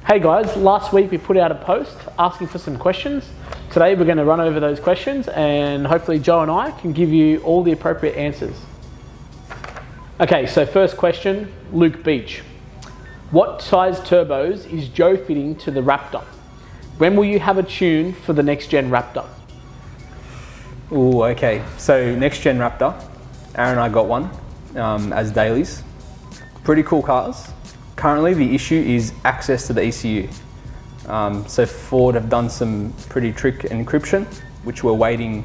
Hey guys, last week we put out a post asking for some questions. Today we're going to run over those questions and hopefully Joe and I can give you all the appropriate answers. Okay, so first question, Luke Beach. What size turbos is Joe fitting to the Raptor? When will you have a tune for the next gen Raptor? Ooh, okay. So next gen Raptor, Aaron and I got one as dailies. Pretty cool cars. Currently the issue is access to the ECU. So Ford have done some pretty trick encryption, which we're waiting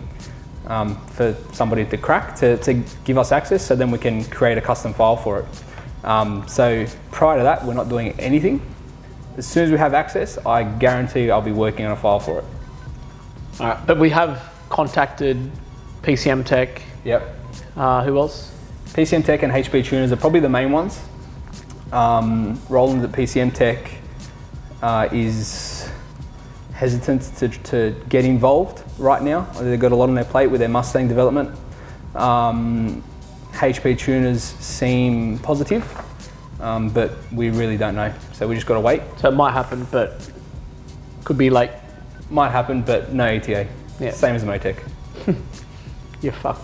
for somebody to crack to give us access, so then we can create a custom file for it. So prior to that, we're not doing anything. As soon as we have access, I guarantee I'll be working on a file for it. All right, but we have contacted PCM Tech. Yep. Who else? PCM Tech and HP Tuners are probably the main ones. Roland at PCM Tech is hesitant to get involved right now. They've got a lot on their plate with their Mustang development. HP Tuners seem positive, but we really don't know. So we just got to wait. So it might happen, but could be late. Might happen, but no ETA. Yeah. Same as Motec. You're fucked.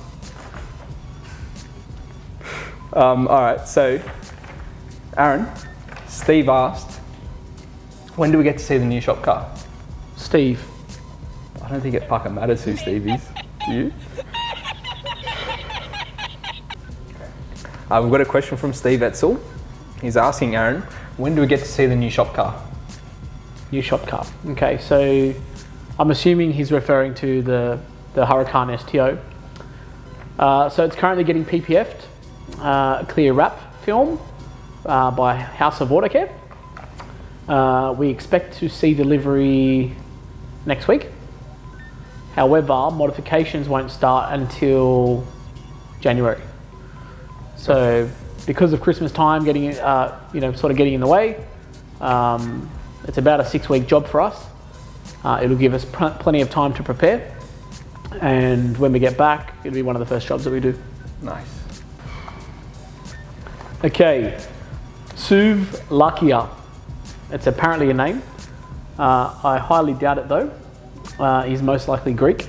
All right, so Aaron, Steve asked, when do we get to see the new shop car? Steve. I don't think it fucking matters who Steve is. Do you? We've got a question from Steve Etzel. He's asking Aaron, when do we get to see the new shop car? New shop car. Okay, so I'm assuming he's referring to the Huracan STO. So it's currently getting PPF'd, a clear wrap film by House of Autocare. We expect to see delivery next week. However, modifications won't start until January. So because of Christmas time getting, sort of getting in the way, it's about a 6-week job for us. It'll give us plenty of time to prepare. And when we get back, it'll be one of the first jobs that we do. Nice. Okay. Suv Lakia. It's apparently a name. I highly doubt it though. He's most likely Greek.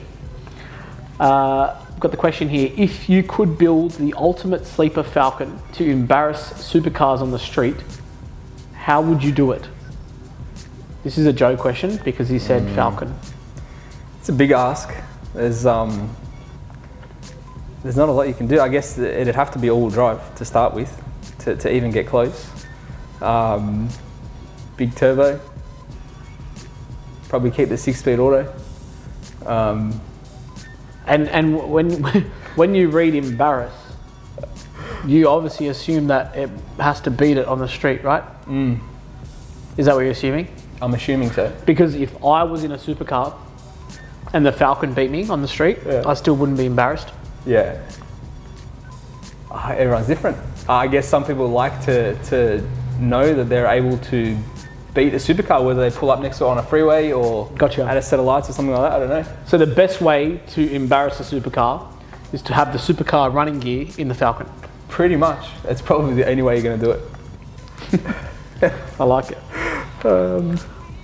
Got the question here. If you could build the ultimate sleeper Falcon to embarrass supercars on the street, how would you do it? This is a Joe question because he said Falcon. It's a big ask. There's not a lot you can do. I guess it'd have to be all-wheel drive to start with to even get close. Big turbo. Probably keep the 6-speed auto. And when you read embarrass, you obviously assume that it has to beat it on the street, right? Is that what you're assuming? I'm assuming so. Because if I was in a supercar and the Falcon beat me on the street, I still wouldn't be embarrassed. Yeah. Everyone's different. I guess some people like to know that they're able to beat a supercar, whether they pull up next to it on a freeway or at a set of lights or something like that, I don't know. So the best way to embarrass a supercar is to have the supercar running gear in the Falcon. Pretty much. It's probably the only way you're going to do it. I like it. All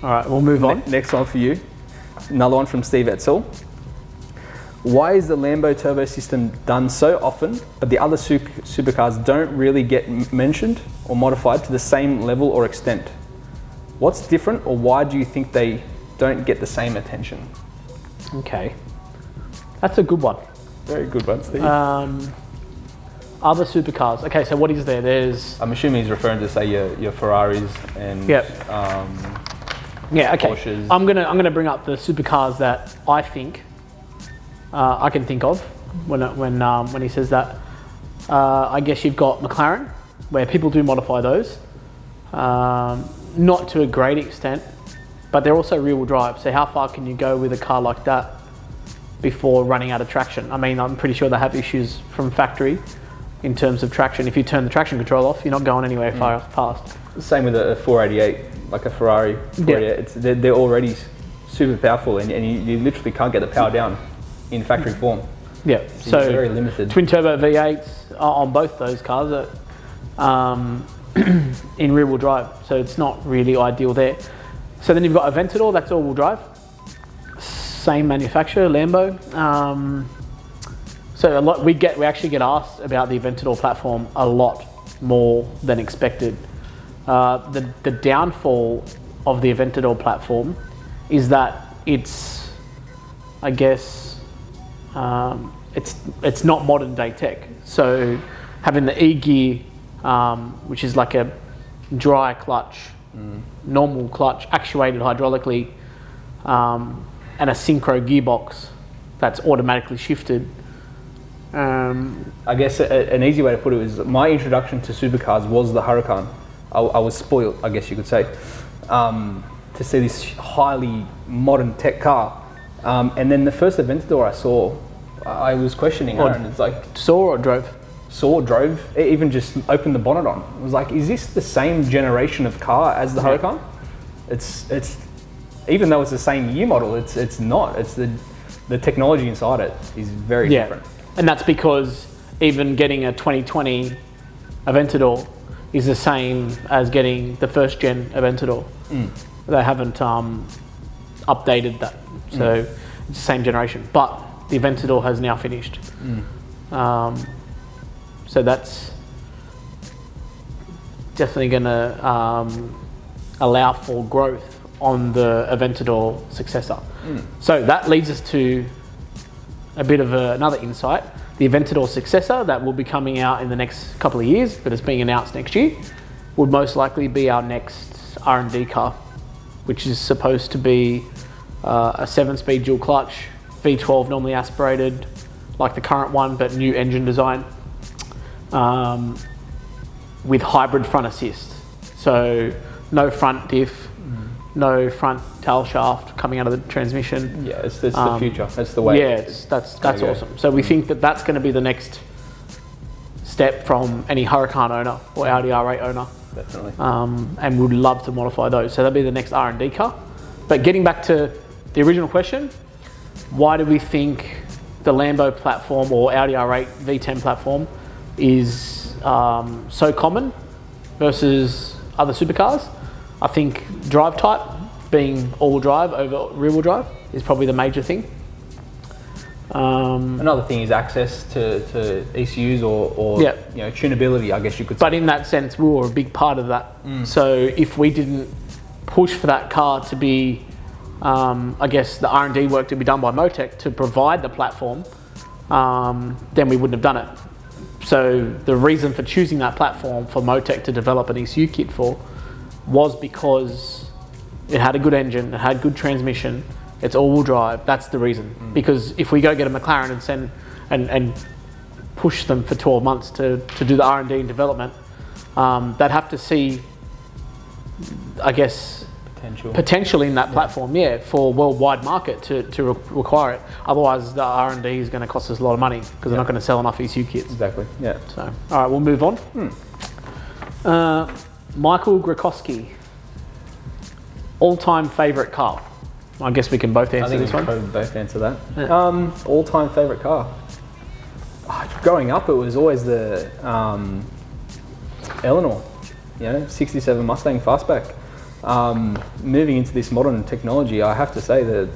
right, we'll move on. Next one for you. Another one from Steve Etzel. Why is the Lambo turbo system done so often, but the other supercars don't really get mentioned or modified to the same level or extent? What's different, or why do you think they don't get the same attention? Okay, that's a good one. Very good one, Steve. Other supercars. Okay, so what is there? There's. I'm assuming he's referring to say your Ferraris and yeah, okay. Porsches. I'm gonna bring up the supercars that I think I can think of when he says that. I guess you've got McLaren, where people do modify those. Not to a great extent, but they're also rear-wheel drive. So how far can you go with a car like that before running out of traction? I mean, I'm pretty sure they have issues from factory in terms of traction. If you turn the traction control off, you're not going anywhere fast. Same with a 488, like a Ferrari 488. Yeah. They're already super powerful, and you literally can't get the power down in factory form. Yeah, so very limited. Twin turbo V8s on both those cars are in rear-wheel drive, so it's not really ideal there. So then you've got Aventador, that's all-wheel drive. Same manufacturer, Lambo. So we actually get asked about the Aventador platform a lot more than expected. The downfall of the Aventador platform is that it's, I guess, it's not modern day tech. So having the E-gear, which is like a dry clutch, normal clutch, actuated hydraulically, and a synchro gearbox that's automatically shifted. I guess an easy way to put it is my introduction to supercars was the Huracan. I was spoiled, I guess you could say, to see this highly modern tech car. And then the first Aventador I saw, I was questioning Aaron. It's like, saw or drove? Saw, drove, even just opened the bonnet on. I was like, is this the same generation of car as the Huracan? It's even though it's the same year model, it's not. It's the technology inside it is very different. And that's because even getting a 2020 Aventador is the same as getting the first gen Aventador. They haven't updated that, so it's the same generation. But the Aventador has now finished. So that's definitely going to allow for growth on the Aventador successor. So that leads us to a bit of another insight. The Aventador successor that will be coming out in the next couple of years, but it's being announced next year, would most likely be our next R&D car, which is supposed to be a 7-speed dual clutch, V12 normally aspirated, like the current one, but new engine design, with hybrid front assist. So no front diff, no front tail shaft coming out of the transmission. Yeah, it's the future. That's the way. Yeah, that's awesome. So we think that that's going to be the next step from any Huracan owner or Audi R8 owner. Definitely. And we'd love to modify those. So that'll be the next R&D car. But getting back to the original question, why do we think the Lambo platform or Audi R8 V10 platform is so common versus other supercars? I think drive type, being all-wheel drive over rear-wheel drive, is probably the major thing. Another thing is access to ECUs or tunability, I guess you could say. But in that sense, we were a big part of that. So if we didn't push for that car to be, I guess the R&D work to be done by Motec to provide the platform, then we wouldn't have done it. So the reason for choosing that platform for Motec to develop an ECU kit for was because it had a good engine, it had good transmission, it's all-wheel drive. That's the reason. Because if we go get a McLaren and send and push them for 12 months to do the R&D and development, they'd have to see, I guess, potential in that platform, for worldwide market to require it. Otherwise, the R&D is going to cost us a lot of money because they're not going to sell enough ECU kits. Exactly. Yeah. So, all right, we'll move on. Michael Grakowski, all-time favourite car. I guess we can both answer this one. I think we can both answer that. Yeah. All-time favourite car. Growing up, it was always the Eleanor, 67 Mustang fastback. Moving into this modern technology, I have to say that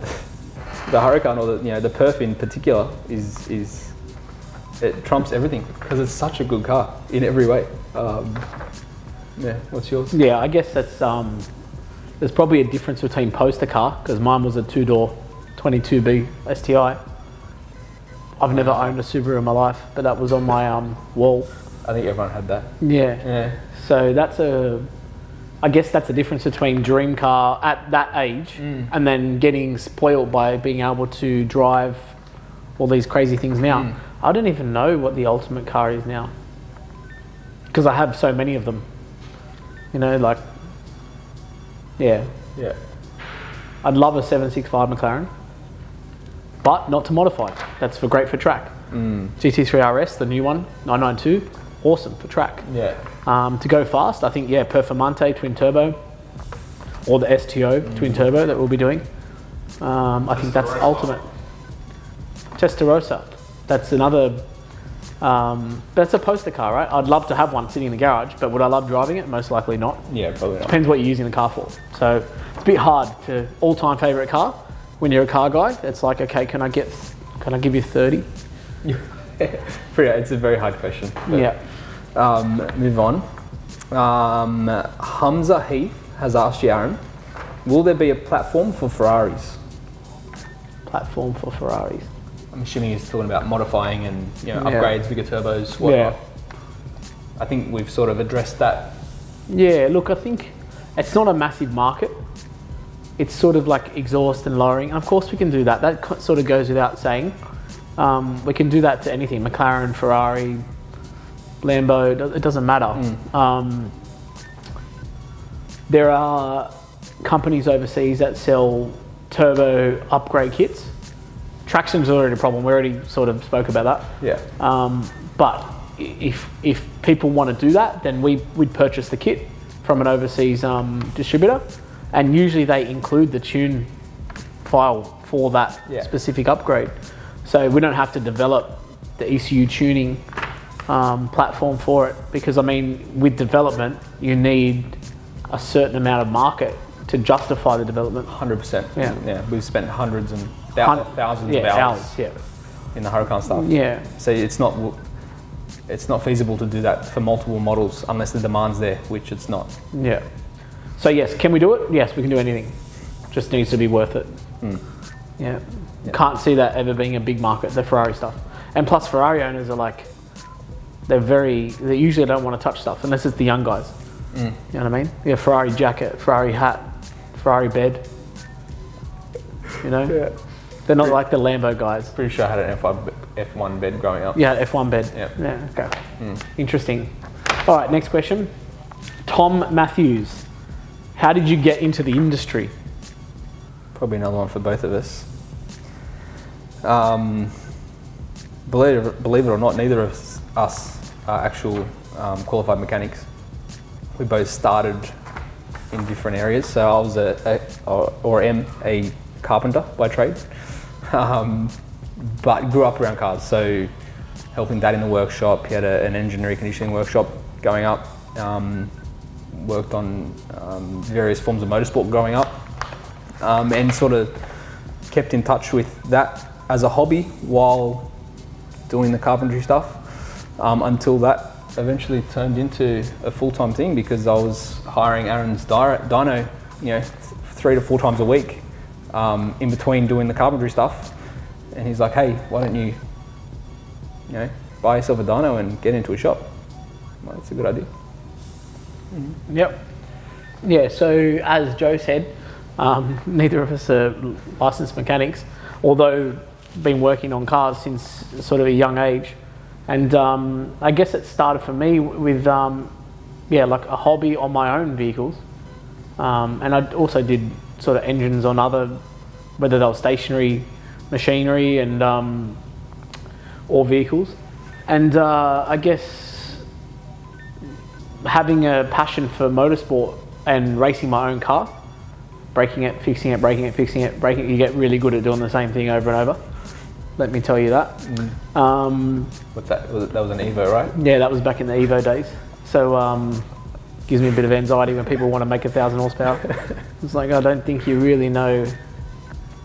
the Huracan, or the Perf in particular, it trumps everything because it's such a good car in every way. What's yours? Yeah, I guess that's there's probably a difference between poster car, because mine was a 2-door 22B STI. I've never owned a Subaru in my life, but that was on my wall. I think everyone had that. Yeah. So I guess that's the difference between dream car at that age and then getting spoiled by being able to drive all these crazy things now. I don't even know what the ultimate car is now, because I have so many of them. Yeah. I'd love a 765 McLaren, but not to modify. That's great for track. GT3 RS, the new one, 992, awesome for track. Yeah. To go fast, I think, Performante twin turbo, or the STO twin turbo that we'll be doing. I think that's ultimate. Testarossa, that's another, that's a poster car, right? I'd love to have one sitting in the garage, but would I love driving it? Most likely not. Yeah, probably not. Depends what you're using the car for. So it's a bit hard to all-time favorite car when you're a car guy. It's like, okay, can I give you 30? It's a very hard question. Yeah. Move on. Hamza Heath has asked you, Aaron, will there be a platform for Ferraris? Platform for Ferraris. I'm assuming he's talking about modifying and upgrades, bigger turbos, whatnot. I think we've sort of addressed that. Yeah, look, I think it's not a massive market. It's sort of like exhaust and lowering. And of course we can do that. That sort of goes without saying. We can do that to anything, McLaren, Ferrari, Lambo, it doesn't matter. There are companies overseas that sell turbo upgrade kits. Traction's already a problem. We already sort of spoke about that. Yeah. But if people want to do that, then we'd purchase the kit from an overseas distributor, and usually they include the tune file for that specific upgrade. So we don't have to develop the ECU tuning platform for it, because I mean, with development, you need a certain amount of market to justify the development. 100%. Yeah. We've spent hundreds and thousands of hours in the Huracan stuff. Yeah. So it's not feasible to do that for multiple models unless the demand's there, which it's not. Yeah. So yes, can we do it? Yes, we can do anything. Just needs to be worth it. Yeah. Can't see that ever being a big market, the Ferrari stuff. And plus Ferrari owners are like, they usually don't want to touch stuff unless it's the young guys. You know what I mean? Yeah, Ferrari jacket, Ferrari hat, Ferrari bed. You know? Yeah. They're not like the Lambo guys. Pretty sure I had an F1 bed growing up. Yeah, F1 bed. Yeah, okay. Interesting. All right, next question. Tom Matthews. How did you get into the industry? Probably another one for both of us. Believe it or not, neither of us are actual qualified mechanics. We both started in different areas. So I was a carpenter by trade, but grew up around cars. So helping dad in the workshop, he had an engine reconditioning workshop going up. Worked on various forms of motorsport growing up, and sort of kept in touch with that as a hobby while doing the carpentry stuff, until that eventually turned into a full-time thing, because I was hiring Aaron's dyno, 3 to 4 times a week, in between doing the carpentry stuff. And he's like, hey, why don't you, buy yourself a dyno and get into a shop? Well, that's a good idea. Yep. Yeah, so as Joe said, neither of us are licensed mechanics, although been working on cars since sort of a young age. And I guess it started for me with, like a hobby on my own vehicles. And I also did sort of engines on other, whether they were stationary machinery and or vehicles. And I guess having a passion for motorsport and racing my own car, breaking it, fixing it, breaking it, fixing it, breaking it, you get really good at doing the same thing over and over. Let me tell you that. What's that? That was an Evo, right? Yeah, that was back in the Evo days. So gives me a bit of anxiety when people want to make 1,000 horsepower. It's like, I don't think you really know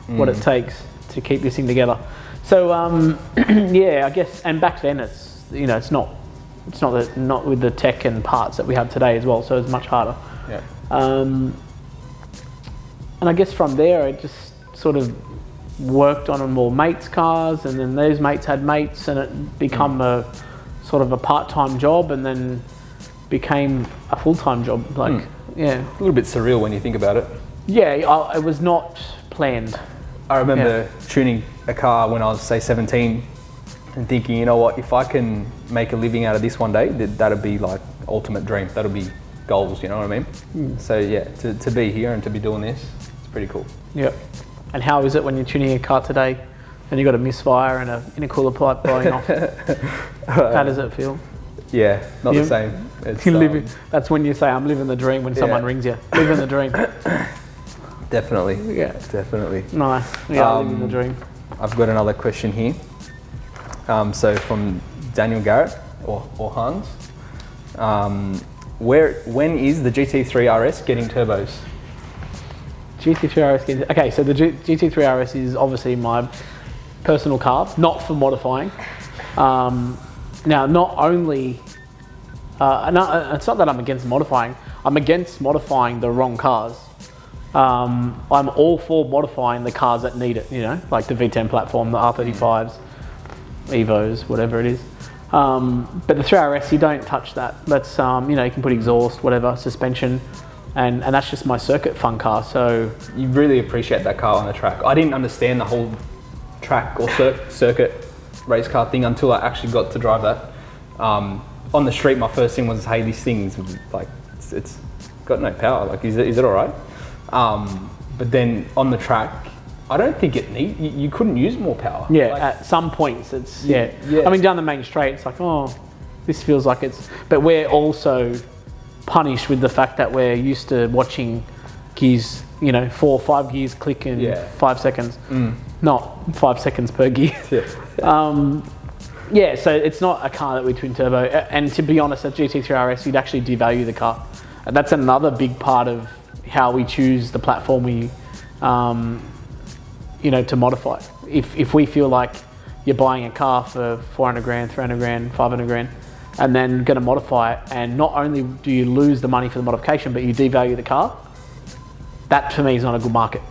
what it takes to keep this thing together. So yeah, I guess, and back then it's not with the tech and parts that we have today as well, so it's much harder. Yeah. And I guess from there, I just sort of worked on more mates' cars, and then those mates had mates, and it become a sort of a part-time job, and then became a full-time job. Yeah. A little bit surreal when you think about it. Yeah, it was not planned. I remember tuning a car when I was, say, 17, and thinking, you know what, if I can make a living out of this one day, that'd be like ultimate dream. That'll be goals, you know what I mean? So yeah, to be here and to be doing this, it's pretty cool. Yep. And how is it when you're tuning a car today and you've got a misfire and a intercooler pipe blowing off? How does it feel? Yeah, not the same. It's, that's when you say, I'm living the dream when someone rings you. Living the dream. Definitely. Yeah. Definitely. Nice. Yeah, living the dream. I've got another question here. So from Daniel Garrett or Hans. When is the GT3 RS getting turbos? GT3 RS. Okay, so the GT3 RS is obviously my personal car, not for modifying. Now, not only, it's not that I'm against modifying. I'm against modifying the wrong cars. I'm all for modifying the cars that need it, you know, like the V10 platform, the R35s, Evos, whatever it is. But the 3RS, you don't touch that. That's, you know, you can put exhaust, whatever, suspension, and that's just my circuit fun car. So you really appreciate that car on the track. I didn't understand the whole track or circuit race car thing until I actually got to drive that. On the street, my first thing was, hey, this thing's like, it's got no power. Like, is it all right? But then on the track, I don't think you couldn't use more power. Yeah, like, at some points it's, yeah. I mean, down the main straight, it's like, oh, this feels like it's, but we're also punished with the fact that we're used to watching gears, you know, 4 or 5 gears click in 5 seconds, not 5 seconds per gear. Yeah, so it's not a car that we twin turbo, and to be honest, at GT3 RS, you'd actually devalue the car. And that's another big part of how we choose the platform we, you know, to modify. If we feel like you're buying a car for 400 grand, 300 grand, 500 grand, and then going to modify it, and not only do you lose the money for the modification, but you devalue the car, that for me is not a good market.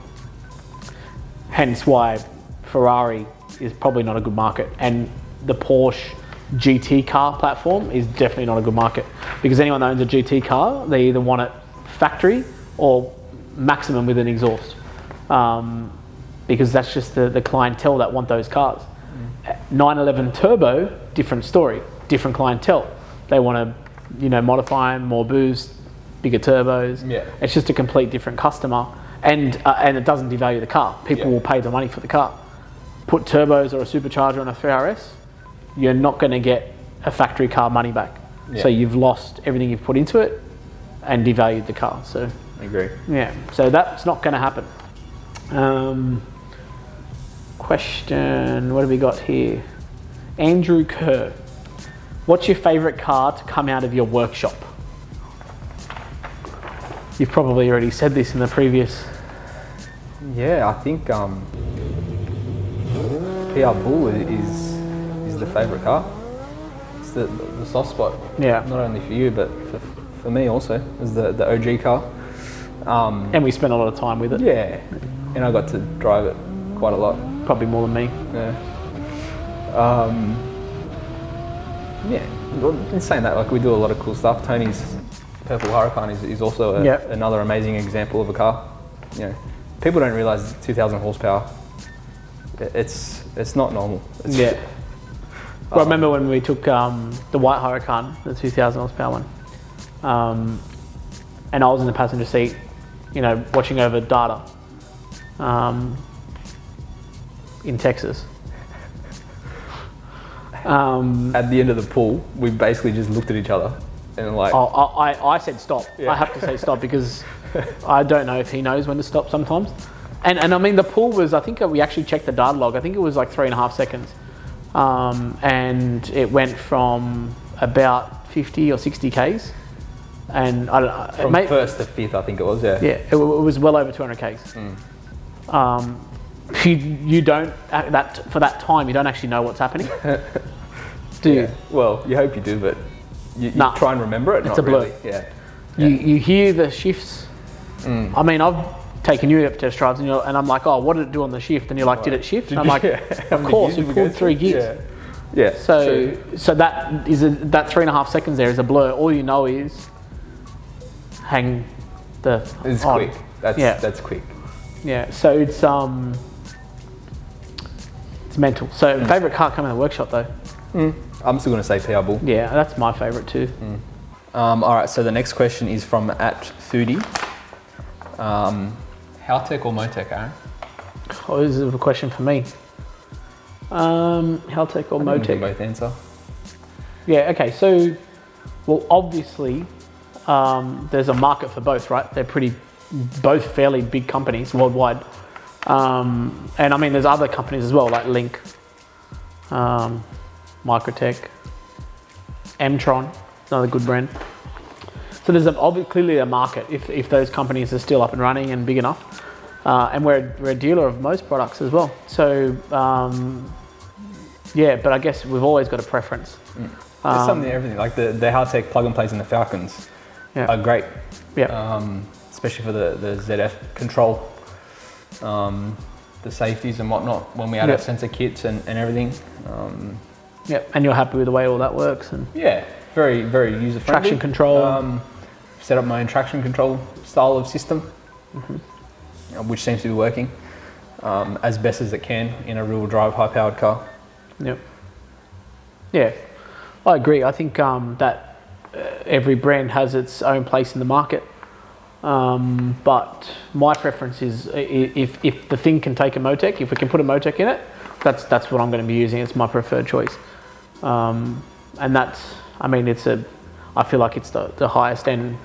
Hence why Ferrari is probably not a good market, and the Porsche GT car platform is definitely not a good market, because anyone that owns a GT car, they either want it factory or maximum with an exhaust, because that's just the clientele that want those cars. 911 turbo, different story, different clientele. They want to, you know, modify them, more boost, bigger turbos. Yeah. It's just a complete different customer, and it doesn't devalue the car. People will pay the money for the car. Put turbos or a supercharger on a 3RS, you're not going to get a factory car money back. So you've lost everything you've put into it and devalued the car. So I agree. Yeah, so that's not going to happen. Question, what have we got here? Andrew Kerr, what's your favourite car to come out of your workshop? You've probably already said this in the previous. Yeah, I think PR Bull is the favourite car. It's the soft spot. Yeah. Not only for you, but for me also, as the OG car. And we spent a lot of time with it. Yeah, and I got to drive it quite a lot. Probably more than me. Yeah. In saying that, like, we do a lot of cool stuff. Tony's Purple Huracan is also another amazing example of a car. You know, people don't realise 2,000 horsepower. It's not normal. Well, I remember when we took the white Huracan, the 2,000 horsepower one, and I was in the passenger seat, you know, watching over data in Texas. At the end of the pool, we basically just looked at each other and like... I said stop. Yeah. I have to say stop, because I don't know if he knows when to stop sometimes. And I mean, the pool was, I think we actually checked the data log, I think it was like 3.5 seconds. And it went from about 50 or 60 Ks. And I don't know. From first to fifth, I think it was, yeah. Yeah, it was well over 200 Ks. You don't, for that time, you don't actually know what's happening. Do you? Well, you hope you do, but you try and remember it. It's a blur. Really. You hear the shifts. I mean, I've taken you up test drives, and I'm like, oh, what did it do on the shift? And you're like, did it shift? And I'm like, of course, we pulled 3 gears. Yeah. So that is that 3.5 seconds there is a blur. All you know is hang the. It's quick. That's quick. Yeah. So it's mental. So favorite car coming in the workshop though. I'm still going to say PR Bull. Yeah, that's my favorite too. All right. So the next question is from @Foodie. Haltech or Motec, Aaron? Oh, this is a question for me. Haltech or Motec? I can both answer. Yeah, okay, so, well, obviously, there's a market for both, right? They're both fairly big companies worldwide. And I mean, there's other companies as well, like Link, Microtech, Mtron, another good brand. So there's clearly a market if those companies are still up and running and big enough. And we're a dealer of most products as well. So, yeah, but I guess we've always got a preference. There's something to everything. Like the Haltech plug and plays in the Falcons are great. Yeah. Especially for the ZF control, the safeties and whatnot when we add our sensor kits and everything. And you're happy with the way all that works? And yeah, very, very user friendly. Traction control. Set up my own traction control style of system, which seems to be working as best as it can in a rear-wheel drive high-powered car. Yep. Yeah, I agree. I think that every brand has its own place in the market. But my preference is if the thing can take a Motec, if we can put a Motec in it, that's what I'm going to be using. It's my preferred choice. And that's, I mean, I feel like it's the highest end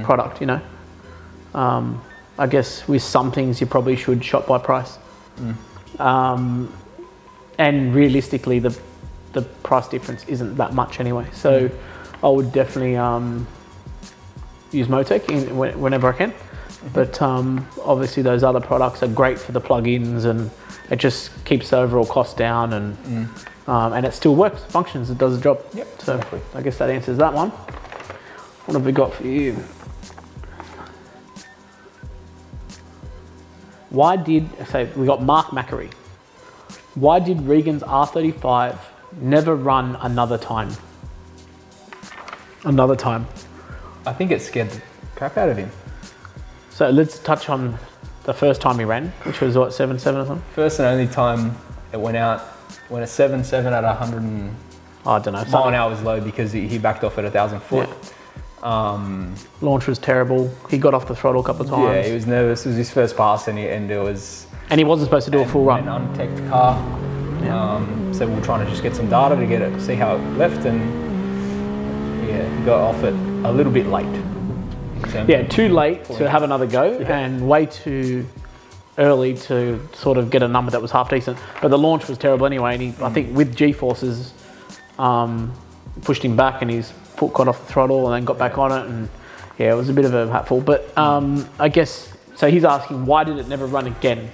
product, you know. I guess with some things you probably should shop by price. And realistically, the price difference isn't that much anyway. So I would definitely use Motec whenever I can. But obviously those other products are great for the plugins, and it just keeps the overall cost down, and it still works, functions, it does the job. Yep, so exactly. I guess that answers that one. What have we got for you? We got Mark Macquarie. Why did Regan's R35 never run another time? I think it scared the crap out of him. So let's touch on the first time he ran, which was what, 7.7 or something? First and only time it went out, when a 7.7 at 100 and I don't know. mile an hour was low because he backed off at 1,000 foot. Yeah. Launch was terrible. He got off the throttle a couple of times. Yeah, he was nervous. It was his first pass, and it was. And he wasn't supposed to do a full run. An unchecked car. Yeah. So we were trying to just get some data to see how it left, and yeah, he got off it a little bit late. Yeah, too late to have another go, and way too early to sort of get a number that was half decent. But the launch was terrible anyway, and I think with G-forces pushed him back, and his foot got off the throttle and then got back on it, and yeah, it was a bit of a hatful. But I guess, so he's asking, why did it never run again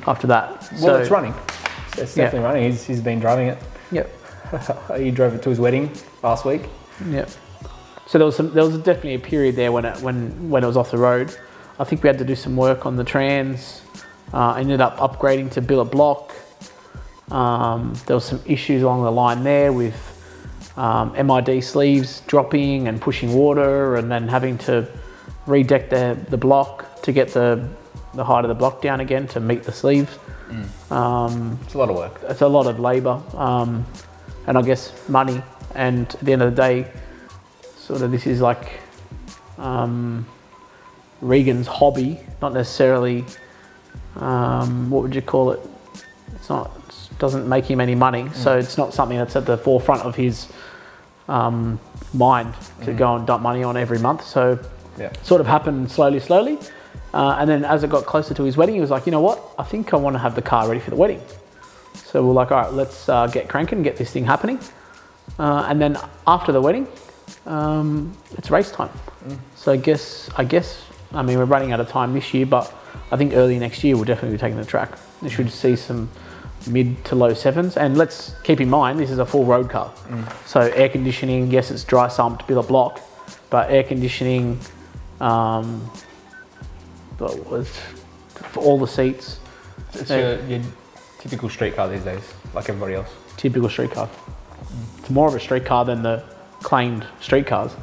after that? Well, it's running. It's definitely running. He's been driving it. Yep. He drove it to his wedding last week. Yep. So there was definitely a period there when it was off the road. I think we had to do some work on the trans. Ended up upgrading to billet block. There was some issues along the line there with MID sleeves dropping and pushing water, and then having to redeck the block to get the height of the block down again to meet the sleeves. It's a lot of work. It's a lot of labour, and I guess money. And at the end of the day, sort of this is like Regan's hobby, not necessarily, what would you call it? Doesn't make him any money, so it's not something that's at the forefront of his mind to go and dump money on every month. So sort of happened slowly. And then as it got closer to his wedding, he was like, you know what? I think I want to have the car ready for the wedding. So we're like, all right, let's get cranking, get this thing happening. And then after the wedding, it's race time. So I guess, I mean, we're running out of time this year, but I think early next year we'll definitely be taking the track. You should see some mid to low sevens, and let's keep in mind this is a full road car. So air conditioning, yes, it's dry sumped billet block, but air conditioning for all the seats. It's your typical street car these days, like everybody else. Typical street car. It's more of a street car than the claimed street cars.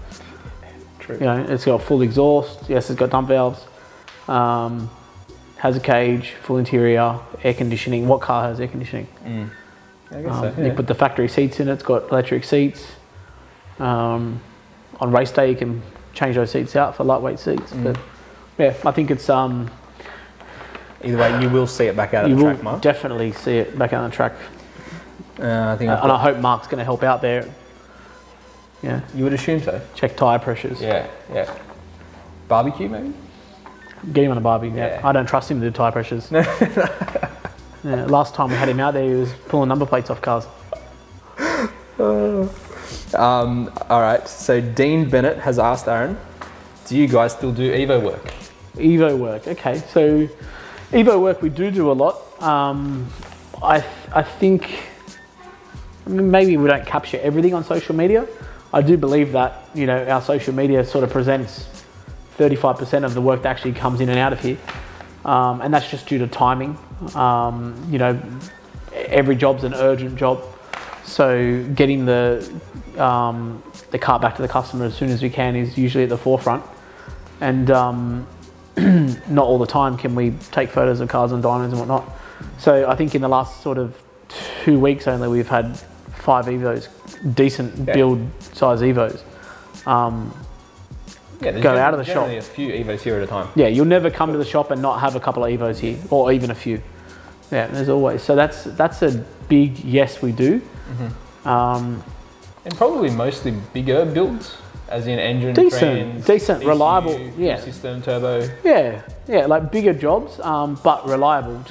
True. You know, it's got full exhaust. Yes, it's got dump valves. Has a cage, full interior, air conditioning. What car has air conditioning? I guess so, yeah. You put the factory seats in it. It's got electric seats. On race day, you can change those seats out for lightweight seats. But yeah, I think it's either way, you will see it back out of the track, Mark. You will definitely see it back out on the track. I think, and I hope Mark's going to help out there. Yeah, you would assume so. Check tyre pressures. Yeah. Barbecue maybe. Get him on a barbie. Yeah. I don't trust him to do tyre pressures. Yeah, last time we had him out there, he was pulling number plates off cars. All right. So Dean Bennett has asked Aaron, "Do you guys still do Evo work?" Evo work. Okay. So Evo work we do a lot. I think maybe we don't capture everything on social media. I do believe that, you know, our social media sort of presents 35% of the work that actually comes in and out of here. And that's just due to timing. You know, every job's an urgent job. So getting the car back to the customer as soon as we can is usually at the forefront. And not all the time can we take photos of cars and diamonds and whatnot. So I think in the last sort of 2 weeks only, we've had 5 Evos, decent build size Evos. Go out of the shop. A few Evos here at a time. Yeah, you'll never come to the shop and not have a couple of Evos here, or even a few. Yeah, there's always. So that's a big yes, we do. And probably mostly bigger builds, as in engine, trans, decent, ECU, reliable. Yeah, system, turbo. Yeah, like bigger jobs, but reliable.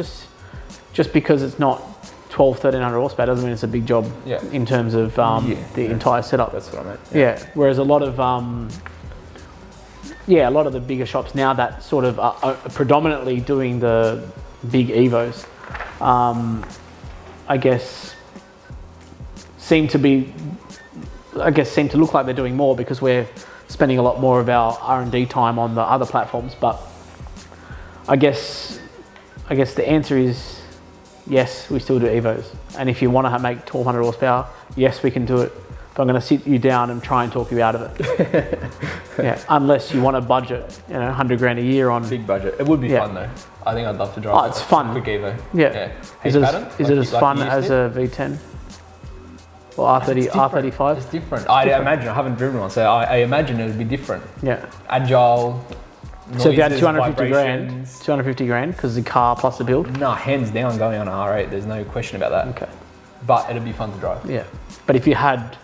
Just because it's not 1,200-1,300 horsepower doesn't mean it's a big job in terms of the entire setup. That's what I meant. Yeah. Whereas a lot of the bigger shops now that sort of are predominantly doing the big Evos, I guess seem to look like they're doing more because we're spending a lot more of our R&D time on the other platforms. But I guess the answer is yes, we still do Evos. And if you want to make 1,200 horsepower, yes, we can do it. But I'm going to sit you down and try and talk you out of it. Yeah, unless you want a budget, you know, 100 grand a year on. Big budget. It would be fun though. I think I'd love to drive. Oh, it's fun. Quick Evo. Yeah. Is it as fun as a V10? Or R35? It's different. I imagine, I haven't driven one, so I imagine it would be different. Yeah. Agile. So if you had 250 grand, because the car plus the build? No, hands down going on an R8, there's no question about that. Okay. But it'd be fun to drive. Yeah. But if you had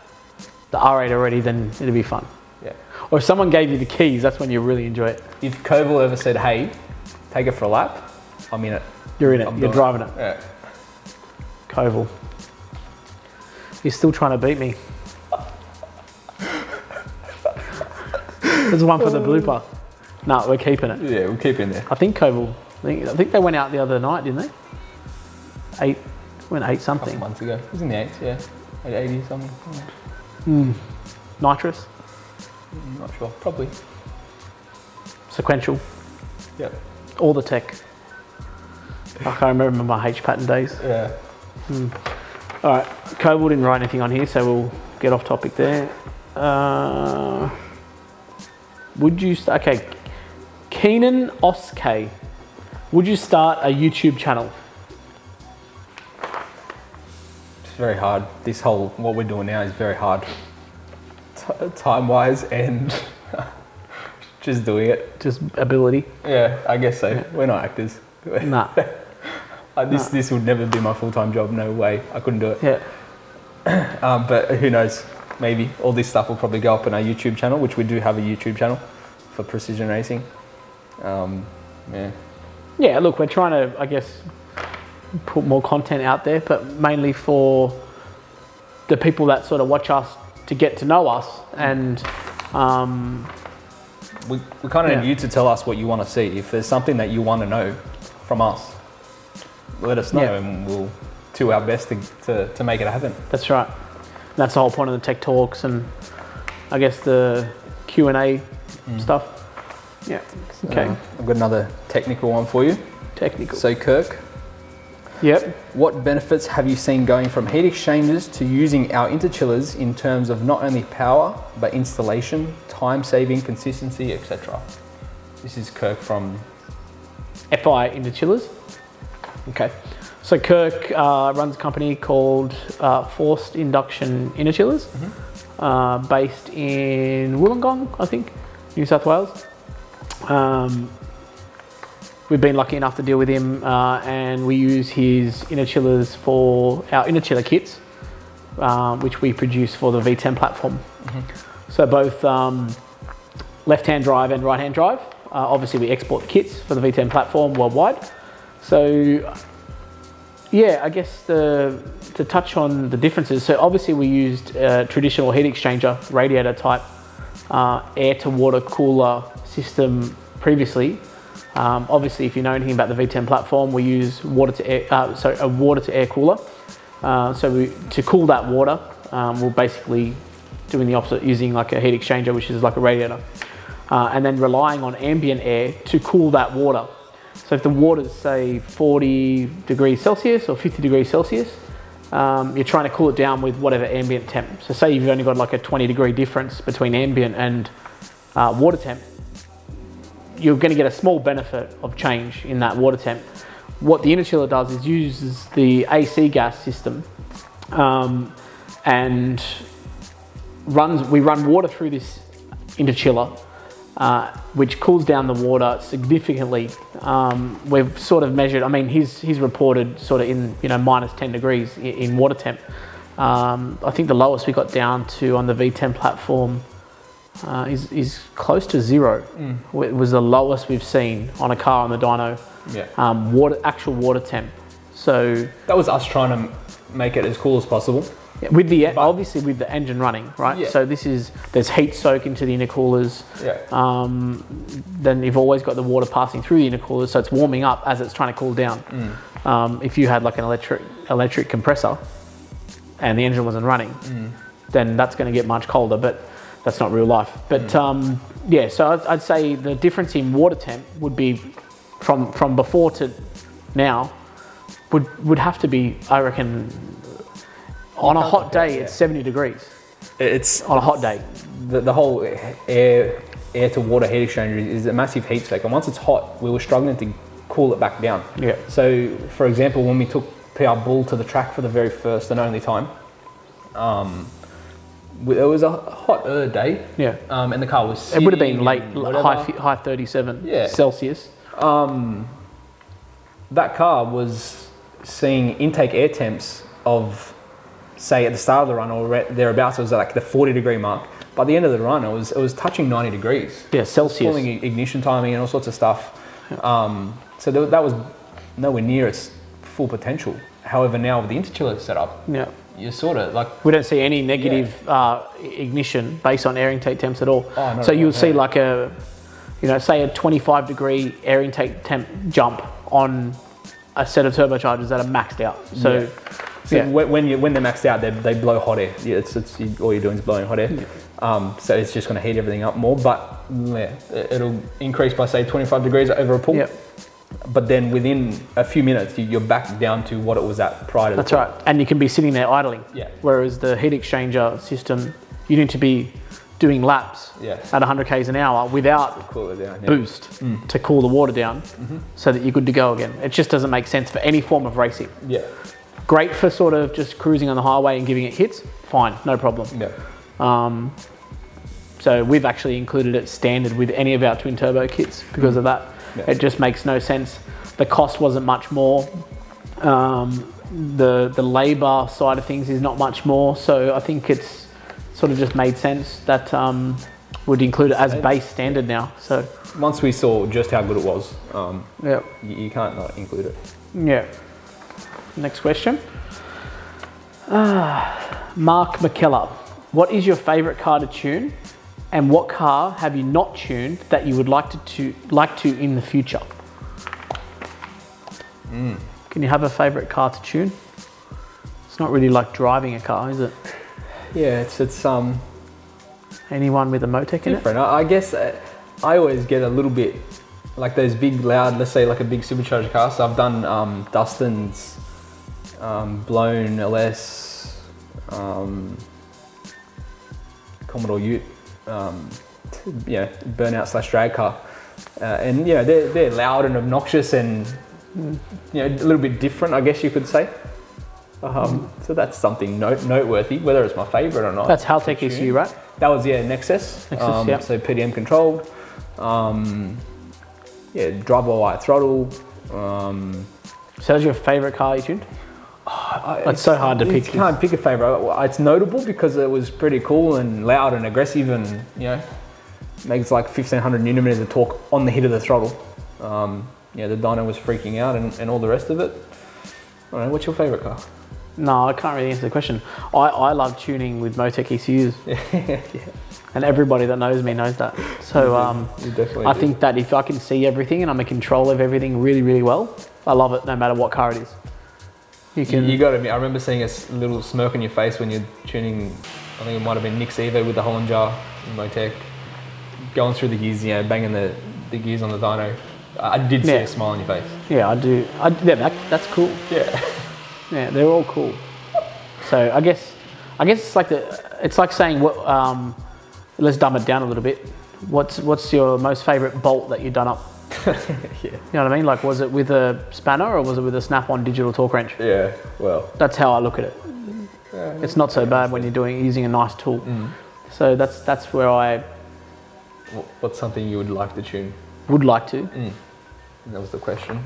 the R8 already, then it'd be fun. Yeah. Or if someone gave you the keys, that's when you really enjoy it. If Koval ever said, hey, take it for a lap, I'm in it. You're in it. You're driving it. Yeah. Koval. You're still trying to beat me. There's one for the blooper. No, we're keeping it. Yeah, we're keeping it. I think Koval. I think they went out the other night, didn't they? 8 something. A couple months ago. It was in the 8s, yeah. 880 something. Nitrous? I'm not sure. Probably. Sequential. Yep. All the tech. I can't remember my H pattern days. Yeah. All right. Koval didn't write anything on here, so we'll get off topic there. Would you... Okay. Keenan Oskay. Would you start a YouTube channel? It's very hard. What we're doing now is very hard. Time-wise and just doing it. Just ability? Yeah, I guess so. Yeah. We're not actors. Nah. This would never be my full-time job. No way. I couldn't do it. Yeah. But who knows? Maybe all this stuff will probably go up on our YouTube channel, which we do have a YouTube channel for precision racing. Yeah, look, we're trying to, I guess, put more content out there, but mainly for the people that sort of watch us to get to know us. And we kind of need you to tell us what you want to see. If there's something that you want to know from us, let us know and we'll do our best to make it happen. That's right. That's the whole point of the tech talks and I guess the Q&A stuff. Yeah. Okay. I've got another technical one for you. Technical. So Kirk. Yep. What benefits have you seen going from heat exchangers to using our interchillers in terms of not only power, but installation, time saving, consistency, etc.? This is Kirk from FI Interchillers. Okay. So Kirk runs a company called Forced Induction Interchillers, based in Wollongong, I think, New South Wales. We've been lucky enough to deal with him and we use his interchillers for our interchiller kits, which we produce for the V10 platform. So both left-hand drive and right-hand drive. Obviously we export the kits for the V10 platform worldwide. So yeah, I guess to touch on the differences, so obviously we used a traditional heat exchanger, radiator type, air to water cooler system previously. Obviously, if you know anything about the V10 platform, we use a water to air cooler. To cool that water, we're basically doing the opposite, using like a heat exchanger, which is like a radiator, and then relying on ambient air to cool that water. So if the water's say 40 degrees Celsius or 50 degrees Celsius, you're trying to cool it down with whatever ambient temp. So say you've only got like a 20-degree difference between ambient and water temp, you're going to get a small benefit of change in that water temp. What the interchiller does is uses the AC gas system and we run water through this interchiller, which cools down the water significantly. We've sort of measured, I mean, he's reported sort of in, you know, minus 10 degrees in water temp. I think the lowest we got down to on the V10 platform is close to 0. It was the lowest we've seen on a car on the dyno. Yeah. Actual water temp. So that was us trying to make it as cool as possible. With the obviously with the engine running, right? Yeah. So there's heat soak into the intercoolers. Yeah. Then you've always got the water passing through the intercoolers, so it's warming up as it's trying to cool down. If you had like an electric compressor and the engine wasn't running, then that's going to get much colder. But that's not real life. But yeah, so I'd say the difference in water temp would be from before to now would have to be, I reckon, on a hot day, it's 70 degrees. It's on a hot day. The whole air to water heat exchanger is a massive heat soak, and once it's hot, we were struggling to cool it back down. Yeah. So, for example, when we took PR Bull to the track for the very first and only time, it was a hotter day. Yeah. And the car was. It would have been late, high 37 Celsius. That car was seeing intake air temps of, say, at the start of the run or thereabouts, it was like the 40-degree mark. By the end of the run, it was touching 90 degrees. Yeah, Celsius. Pulling ignition timing and all sorts of stuff. Yeah. So that was nowhere near its full potential. However, now with the interchiller setup, yeah, you're sort of like... We don't see any negative ignition based on air intake temps at all. Oh, so you'll see like a, you know, say a 25-degree air intake temp jump on a set of turbochargers that are maxed out. So... Yeah. So when they're maxed out, they blow hot air. Yeah, all you're doing is blowing hot air. Yeah. So it's just going to heat everything up more. But yeah, it'll increase by say 25 degrees over a pull. Yep. But then within a few minutes, you're back down to what it was at prior to the pull. That's right. And you can be sitting there idling. Yeah. Whereas the heat exchanger system, you need to be doing laps at 100 k's an hour without boost to cool the water down so that you're good to go again. It just doesn't make sense for any form of racing. Yeah. Great for sort of just cruising on the highway and giving it hits, fine, no problem. Yeah. So we've actually included it standard with any of our twin turbo kits because of that. Yeah. It just makes no sense. The cost wasn't much more. The labour side of things is not much more. So I think it's sort of just made sense that would include it as base standard now. So once we saw just how good it was, you can't not include it. Yeah. Next question. Mark McKellar, what is your favourite car to tune, and what car have you not tuned that you would like to in the future? Can you have a favourite car to tune? It's not really like driving a car, is it? Yeah, it's anyone with a Motec in it? I guess I always get a little bit like those big loud, let's say like a big supercharger car. So I've done Dustin's. Blown LS, Commodore Ute, burnout / drag car, and they're loud and obnoxious and a little bit different, I guess you could say. So that's something noteworthy, whether it's my favourite or not. That's Haltech ECU, right? That was Nexus. Yeah. So PDM controlled. Drive-by-wire throttle. So that's your favourite car you tuned? It's so hard to pick. You can't pick a favourite. It's notable because it was pretty cool and loud and aggressive, and makes like 1500 newton-meters of torque on the hit of the throttle. The dyno was freaking out and all the rest of it. I don't know, what's your favourite car? No, I can't really answer the question. I love tuning with Motec ECUs. Yeah. And everybody that knows me knows that. So You definitely I do. think that if I can see everything and I'm in control of everything really, really well, I love it no matter what car it is. You got to admit, I remember seeing a little smirk on your face when you're tuning, I think it might have been Nick's Evo with the Holland jar in Motec, going through the gears, you know, banging the gears on the dyno. I did see a smile on your face. Yeah, I do. Yeah, that's cool. Yeah. Yeah, they're all cool. So I guess it's like saying what. Let's dumb it down a little bit. What's your most favourite bolt that you've done up? Yeah. You know what I mean? Like, was it with a spanner or was it with a snap-on digital torque wrench? Yeah. Well. That's how I look at it. It's not so bad when you're using a nice tool. So that's where I What's something you would like to tune? would like to. That was the question.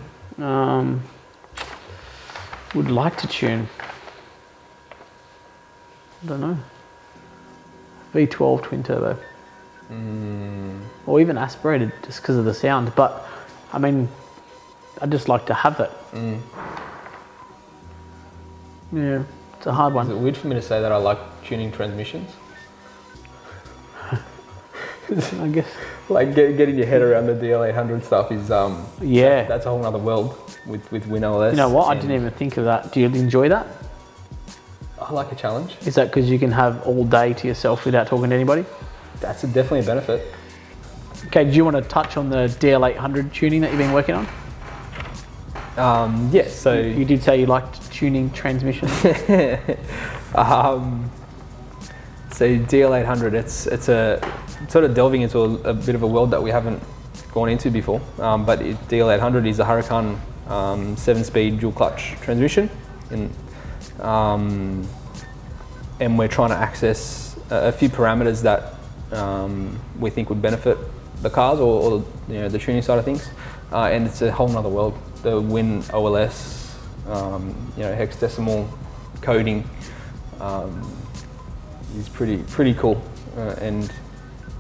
Would like to tune. I don't know. V12 twin turbo. Or even aspirated just because of the sound. But I mean, I just like to have that. Yeah, it's a hard Is it one. weird for me to say that I like tuning transmissions? I guess. Like getting your head around the DL800 stuff is Yeah. that's a whole other world with WinOS. You know what? I didn't even think of that. Do you enjoy that? I like a challenge. Is that because you can have all day to yourself without talking to anybody? That's definitely a benefit. Okay, do you want to touch on the DL800 tuning that you've been working on? Yes, so You did say you liked tuning transmissions. so DL800, it's a sort of delving into a bit of a world that we haven't gone into before. But DL800 is a Huracan 7-speed dual clutch transmission, and we're trying to access a few parameters that we think would benefit the cars or you know, the tuning side of things. And it's a whole nother world. The WinOS, you know, hexadecimal coding is pretty cool, and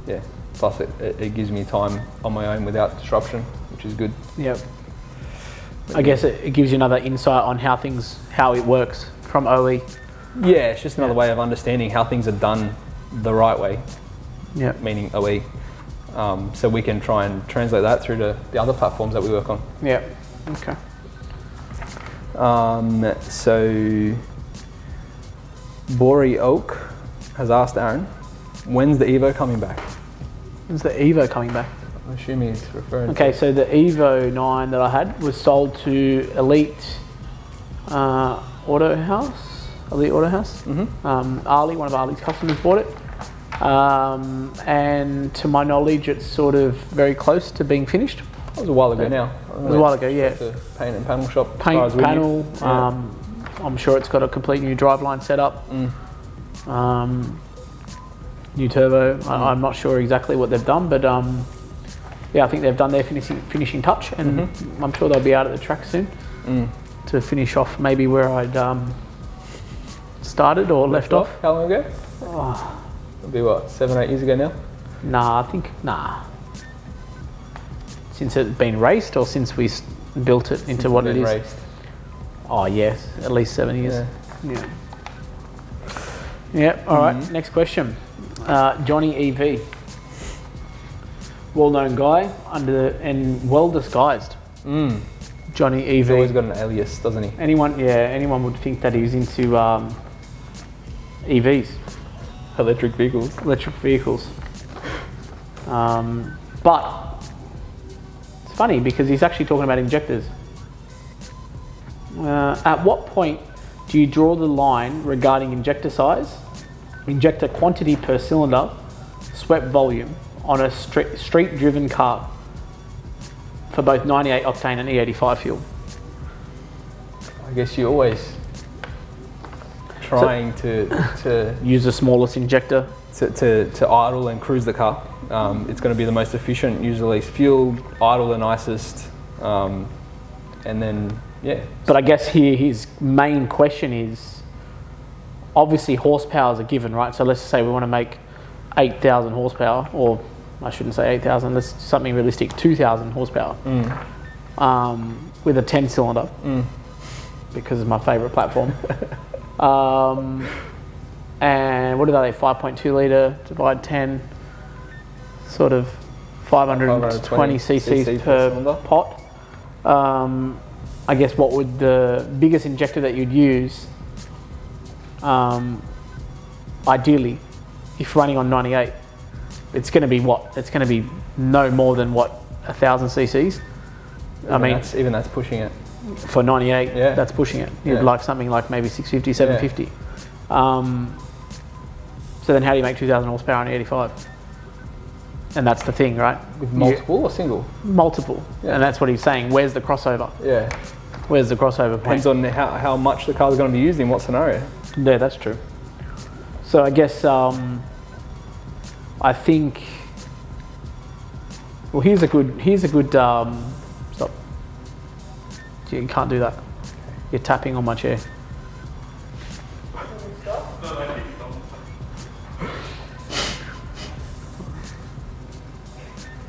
yeah. Plus, it gives me time on my own without disruption, which is good. Yep. I guess it gives you another insight on how it works from OE. Yeah, it's just another way of understanding how things are done the right way. Yep. Meaning OE. So we can try and translate that through to the other platforms that we work on. Yep. Okay. So Bory Oak has asked Aaron, when's the Evo coming back? When's the Evo coming back? I'm assuming it's referring Okay, so the Evo 9 that I had was sold to Elite Auto House. Ali, one of Ali's customers, bought it. And to my knowledge, it's sort of very close to being finished. That was a while ago now. It was a while ago, yeah. The paint and panel shop. as far Paint, as we panel, knew. Yeah. I'm sure it's got a complete new driveline setup. New turbo. I'm not sure exactly what they've done, but yeah, I think they've done their finishing touch, and I'm sure they'll be out at the track soon to finish off maybe where I'd started or left off. How long ago? Oh, It'll be what, 7-8 years ago now? nah. Since it's been raced, or since we built it into what it is. Raced. Oh yes, at least 7 years. Yeah. Yeah. All right. Next question. Johnny EV, well-known guy and well disguised. Johnny EV. He's always got an alias, doesn't he? Anyone would think that he's into EVs, Electric vehicles. But it's funny because he's actually talking about injectors. At what point do you draw the line regarding injector size, injector quantity per cylinder, swept volume on a street-driven car for both 98 octane and E85 fuel? I guess you're always trying to Use the smallest injector. to idle and cruise the car. It's going to be the most efficient, use the least fuel, idle the nicest, and then yeah. But I guess here his main question is, obviously horsepower is a given, right? So let's say we want to make 8,000 horsepower, or I shouldn't say 8,000, let's something realistic, 2,000 horsepower with a 10 cylinder because it's my favourite platform. And what are they? 5.2 litre divide 10, sort of 520 cc's per pot. I guess what would the biggest injector that you'd use, ideally, if running on 98, it's going to be what? It's going to be no more than what, 1,000 cc's. Even that's pushing it. For 98, yeah, that's pushing it. You'd like something like maybe 650, 750. Yeah. So then how do you make 2,000 horsepower on the 85? And that's the thing, right? With multiple or single? Multiple. Yeah. And that's what he's saying. Where's the crossover? Yeah. Where's the crossover point? Depends on how much the car's going to be used in what scenario. Yeah, that's true. So I guess, I think, well, here's a good, stop. You can't do that. You're tapping on my chair.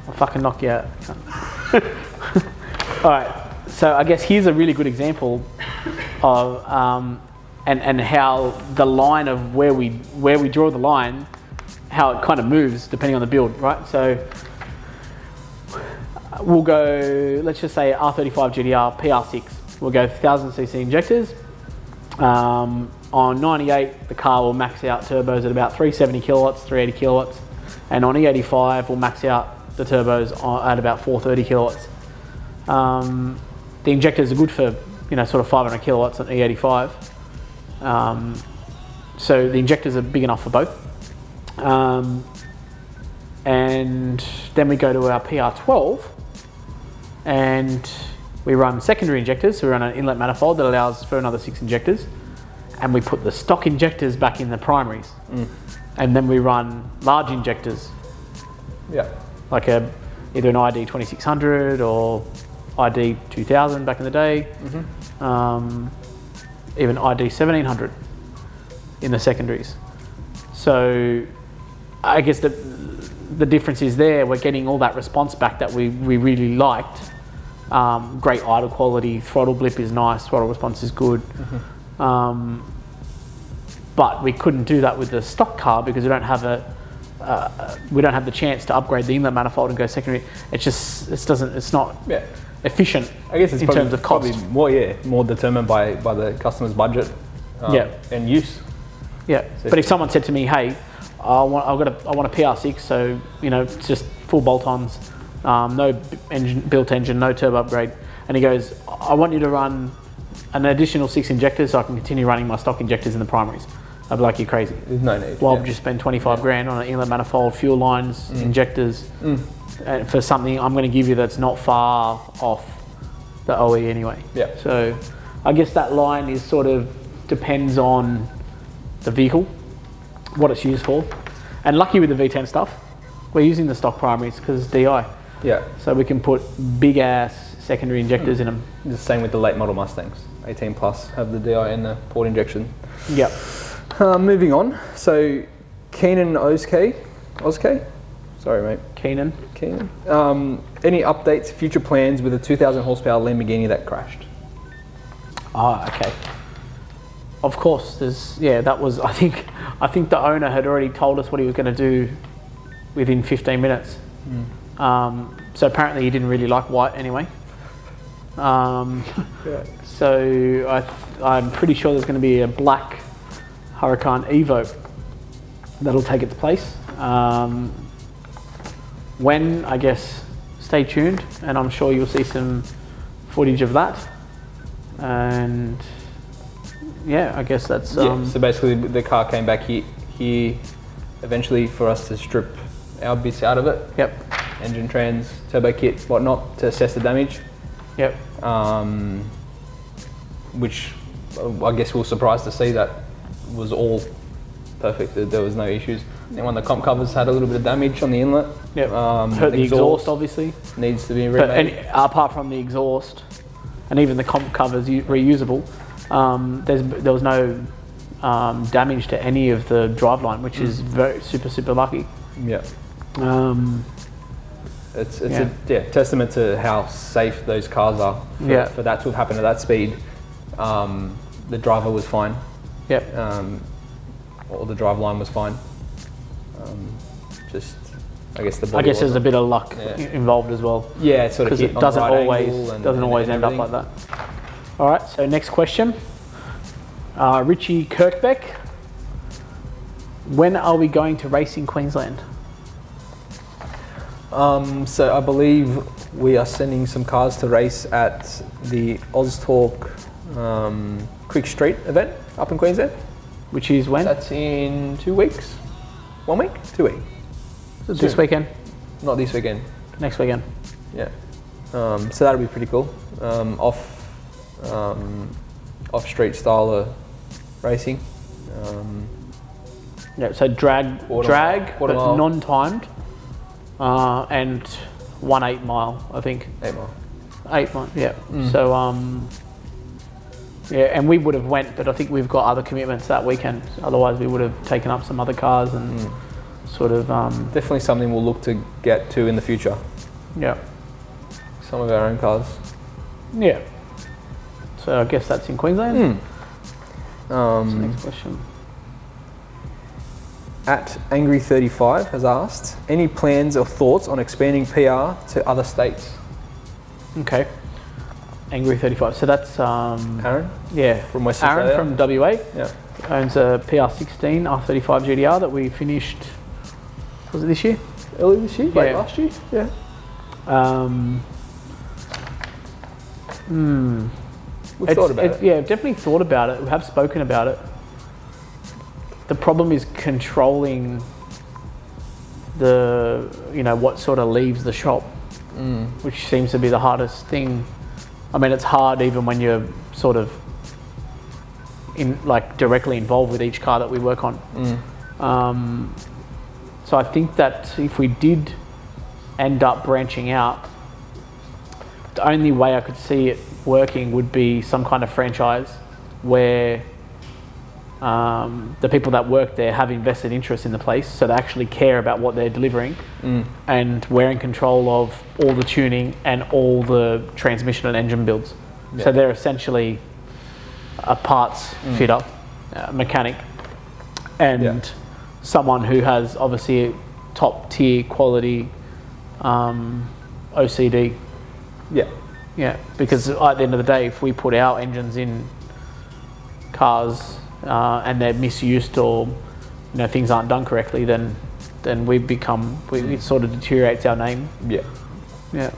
I'll fucking knock you out. All right, so I guess here's a really good example of and how the line of where we draw the line, how it kind of moves depending on the build, right? So we'll go, let's just say R35 GTR PR6. We'll go 1,000cc injectors. On 98, the car will max out turbos at about 370 kilowatts, 380 kilowatts, and on E85, we'll max out the turbos at about 430 kilowatts. The injectors are good for, sort of 500 kilowatts on E85. So the injectors are big enough for both. And then we go to our PR12 and we run secondary injectors. So we run an inlet manifold that allows for another 6 injectors. And we put the stock injectors back in the primaries. And then we run large injectors. Yeah. Like either an ID 2600 or ID 2000 back in the day. Even ID 1700 in the secondaries. So I guess the difference is there, we're getting all that response back that we really liked. Great idle quality, throttle blip is nice, throttle response is good. But we couldn't do that with the stock car because we don't have the chance to upgrade the inlet manifold and go secondary. It's not efficient. I guess it's in terms of cost. Probably more determined by the customer's budget and use. Yeah, so but if someone said to me, hey, I want a PR6, so it's just full bolt-ons, no built engine, no turbo upgrade, and he goes, I want you to run an additional 6 injectors so I can continue running my stock injectors in the primaries. I'd be like, you're crazy. There's no need. Why would you spend 25 grand on an inlet manifold, fuel lines, injectors, for something I'm going to give you that's not far off the OE anyway? Yeah. So I guess that line is sort of depends on the vehicle, what it's used for. And lucky with the V10 stuff, we're using the stock primaries because it's DI. Yeah. So we can put big ass secondary injectors in them. The same with the late model Mustangs. 18 plus have the DI and the port injection. Yep. Moving on. So Keenan Oskay? Sorry, mate. Keenan. Any updates, future plans with a 2,000 horsepower Lamborghini that crashed? Okay. Of course, that was, I think the owner had already told us what he was going to do within 15 minutes. So apparently he didn't really like white anyway. So I'm pretty sure there's going to be a black Huracan Evo that'll take its place. When, I guess, stay tuned, and I'm sure you'll see some footage of that. And yeah, I guess that's... So basically the car came back here eventually for us to strip our bits out of it. Yep. Engine trans, turbo kit, whatnot, to assess the damage. Yep. Which I guess we were surprised to see that was all perfect, that there was no issues. And when the comp covers had a little bit of damage on the inlet. Yep. Hurt the exhaust obviously. Needs to be remade. But apart from the exhaust, and even the comp covers reusable, there was no damage to any of the driveline, which is very super lucky. Yeah. It's a testament to how safe those cars are. For that to have happened at that speed, the driver was fine. Yep. All the driveline was fine. Just, I guess the body I guess there's a wasn't. bit of luck Yeah. involved as well. Yeah, it sort of Because hit it on the doesn't right always angle and end up everything. like that. All right. So next question, Richie Kirkbeck. When are we going to race in Queensland? So I believe we are sending some cars to race at the OzTalk Quick Street event up in Queensland. Which is when? That's in 2 weeks. 1 week? 2 weeks. This weekend? Not this weekend. Next weekend? Yeah. So that'll be pretty cool. Off street style of racing. Yeah. So drag, Quarter but mile. non-timed, and 1 8 mile, I think. 8 mile. 8 mile. Yeah. So yeah, and we would have went, but I think we've got other commitments that weekend. Otherwise, we would have taken up some other cars and sort of. Definitely something we'll look to get to in the future. Yeah. Some of our own cars. Yeah. So I guess that's in Queensland. Next question. At Angry35 has asked, any plans or thoughts on expanding PR to other states? Okay. Angry 35. So that's Aaron? yeah, From Western Aaron Australia? from WA. Yeah. Owns a PR16 R35 GTR that we finished. Was it this year? Early this year? Late Yeah. last year? Yeah. We've thought about it. Yeah, definitely thought about it. We have spoken about it. The problem is controlling what sort of leaves the shop, which seems to be the hardest thing. I mean, it's hard even when you're sort of directly involved with each car that we work on. So I think that if we did end up branching out, the only way I could see it working would be some kind of franchise where the people that work there have invested interest in the place, so they actually care about what they're delivering, and we're in control of all the tuning and all the transmission and engine builds. Yeah. So they're essentially a parts fitter, mechanic, and someone who has obviously top tier quality OCD. Yeah. Yeah, because at the end of the day, if we put our engines in cars and they're misused or things aren't done correctly, then it sort of deteriorates our name. Yeah. Yeah.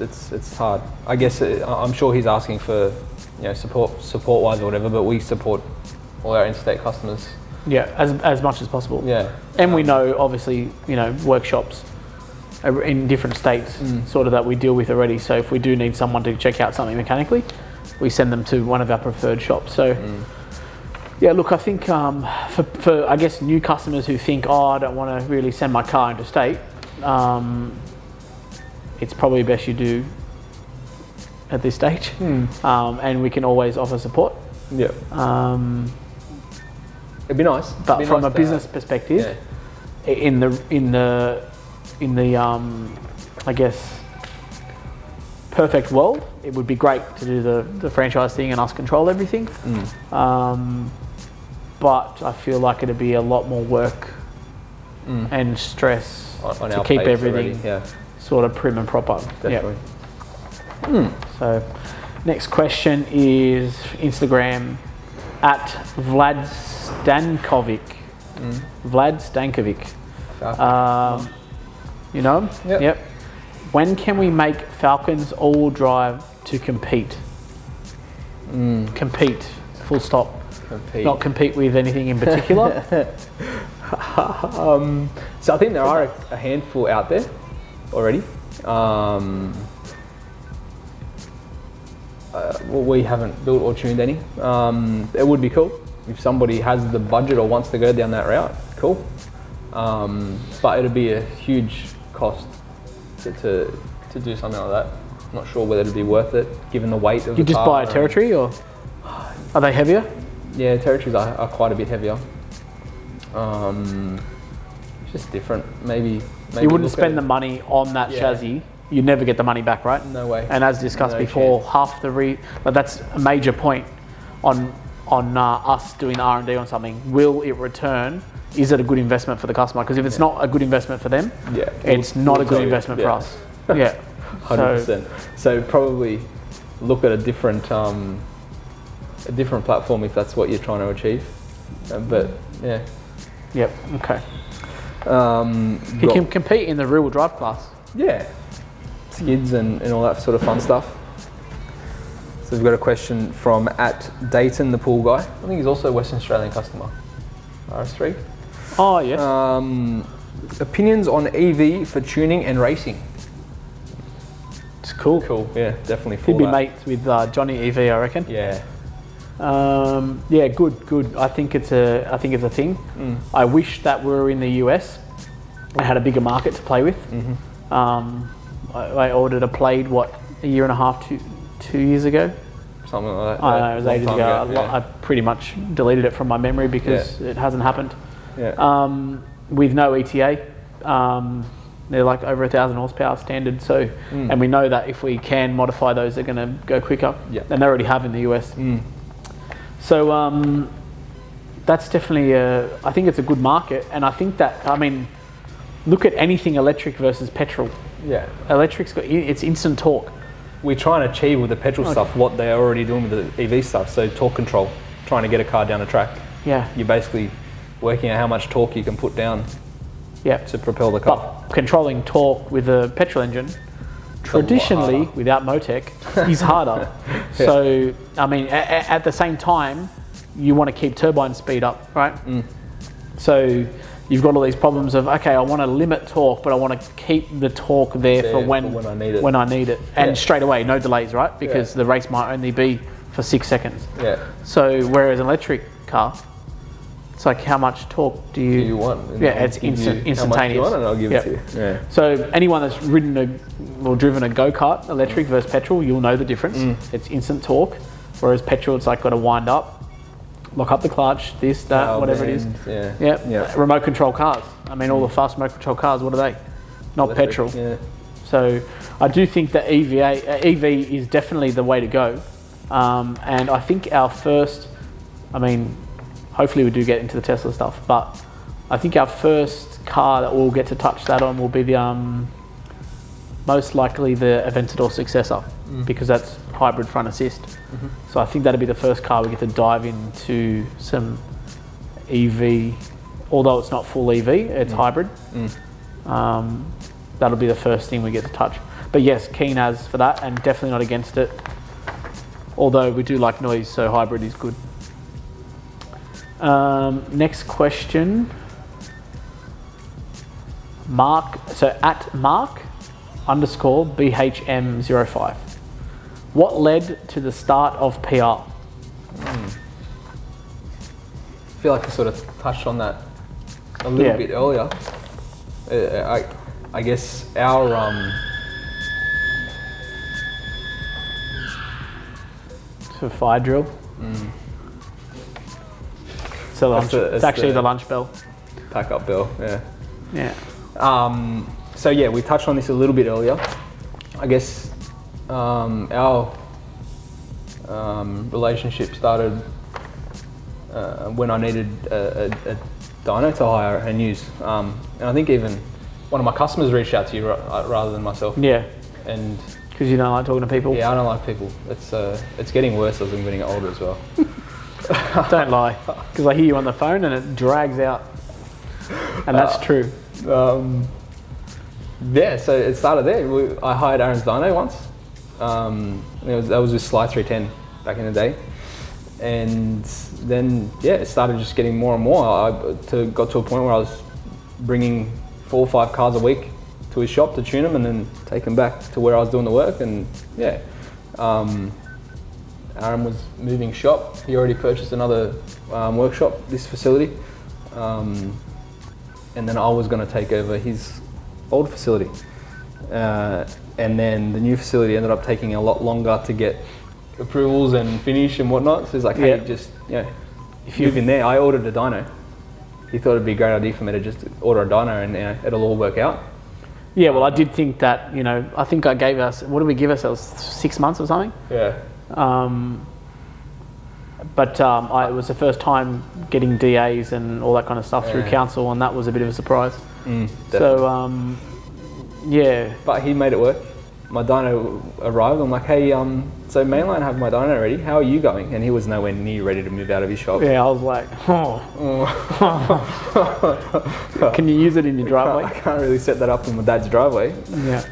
It's hard. I guess I'm sure he's asking for support wise or whatever, but we support all our interstate customers. Yeah, as much as possible. Yeah. And we know obviously workshops in different states sort of that we deal with already. So if we do need someone to check out something mechanically, we send them to one of our preferred shops. So yeah, look, I think for I guess new customers who think, I don't want to really send my car interstate, it's probably best you do at this stage, and we can always offer support. Yeah. It'd be nice. But from a business perspective, in the I guess perfect world, it would be great to do the franchise thing and us control everything. But I feel like it'd be a lot more work and stress on to our keep plates everything already. sort of prim and proper. Definitely. So next question is Instagram at Vlad Stankovic. Vlad Stankovic. You know him? Yep. When can we make Falcons all drive to compete? Compete, full stop. Compete. Not compete with anything in particular. So I think there are a handful out there already. We haven't built or tuned any. It would be cool if somebody has the budget or wants to go down that route. Cool. But it'd be a huge cost to do something like that. I'm not sure whether it'd be worth it given the weight of You the just car. buy a territory, or are they heavier? Yeah, territories are quite a bit heavier. It's just different. Maybe You wouldn't spend the money on that chassis. You never get the money back, right? No way. And as discussed No before, chance. half the that's a major point on us doing R&D on something. Will it return? Is it a good investment for the customer? Because if it's not a good investment for them, it's not a good investment for us. Yeah, 100%. So probably look at a different platform if that's what you're trying to achieve. But yeah. Yep. Okay. He can compete in the rear-wheel drive class. Yeah. Skids and all that sort of fun stuff. So we've got a question from @Dayton, the pool guy. I think he's also a Western Australian customer. RS3. Oh, yes. Opinions on EV for tuning and racing. It's cool. Cool. Yeah, definitely. He'd be mates with Johnny EV, I reckon. Yeah. Yeah, good. I think it's a thing. I wish that we were in the US. I had a bigger market to play with. I ordered a Plaid, a year and a half, 2 years ago. Something like that. I know, it was ages ago. I pretty much deleted it from my memory because it hasn't happened. Yeah. With no ETA, they're like over 1,000 horsepower standard. So, and we know that if we can modify those, they're going to go quicker. Yeah. And they already have in the US. So that's definitely I think it's a good market, and I think that, I mean, look at anything electric versus petrol. Yeah. Electric's got it's instant torque. We try and achieve with the petrol stuff what they're already doing with the EV stuff. So torque control, trying to get a car down a track. Yeah. You're basically working out how much torque you can put down to propel the car. But controlling torque with a petrol engine, traditionally without Motec, is harder. So, I mean, at the same time, you want to keep turbine speed up, right? So you've got all these problems of, okay, I want to limit torque, but I want to keep the torque there for when I need it. And straight away, no delays, right? Because the race might only be for 6 seconds. Yeah. So whereas an electric car, it's like, how much torque do you want? And it's instantaneous. How much you want, and I'll give it to you. Yeah. So anyone that's driven a go-kart electric versus petrol, you'll know the difference. It's instant torque, whereas petrol, it's like got to wind up, lock up the clutch, this, that, whatever it is. Yeah. Remote control cars. I mean, all the fast remote control cars, what are they? Not electric, petrol. Yeah. So I do think that EV is definitely the way to go. And I think our first, hopefully we do get into the Tesla stuff, but I think our first car that we'll get to touch that on will be the most likely the Aventador successor, because that's hybrid front assist. So I think that'll be the first car we get to dive into some EV, although it's not full EV, it's hybrid. That'll be the first thing we get to touch. But yes, keen as for that, and definitely not against it. Although we do like noise, so hybrid is good. Next question. Mark, so @Mark_BHM05. What led to the start of PR? I feel like I sort of touched on that a little bit earlier. I guess our So fire drill. So it's actually the lunch bell. Pack up bell, Yeah. So yeah, we touched on this a little bit earlier. I guess our relationship started when I needed a dyno to hire and use. And I think even one of my customers reached out to you rather than myself. Yeah. And because you don't like talking to people? Yeah, I don't like people. It's getting worse as I'm getting older as well. Don't lie, because I hear you on the phone and it drags out. And that's true. Yeah, so it started there. I hired Aaron's dyno once. That was with Sly 310 back in the day. And then, it started just getting more and more. I got to a point where I was bringing 4 or 5 cars a week to his shop to tune them and then take them back to where I was doing the work. And Aaron was moving shop. He already purchased another workshop, this facility. And then I was going to take over his old facility. And then the new facility ended up taking a lot longer to get approvals and finish and whatnot. So he's like, hey, just, if you move in there, I ordered a dyno. He thought it'd be a great idea for me to just order a dyno and it'll all work out. Yeah, well, I did think that, I think I gave us, what did we give ourselves, 6 months or something? Yeah. But it was the first time getting DAs and all that kind of stuff through council, and that was a bit of a surprise. So yeah. But he made it work. My dyno arrived. I'm like, hey, so mainline have my dyno ready. How are you going? And he was nowhere near ready to move out of his shop. Yeah, I was like, can you use it in your driveway? I can't really set that up in my dad's driveway. Yeah.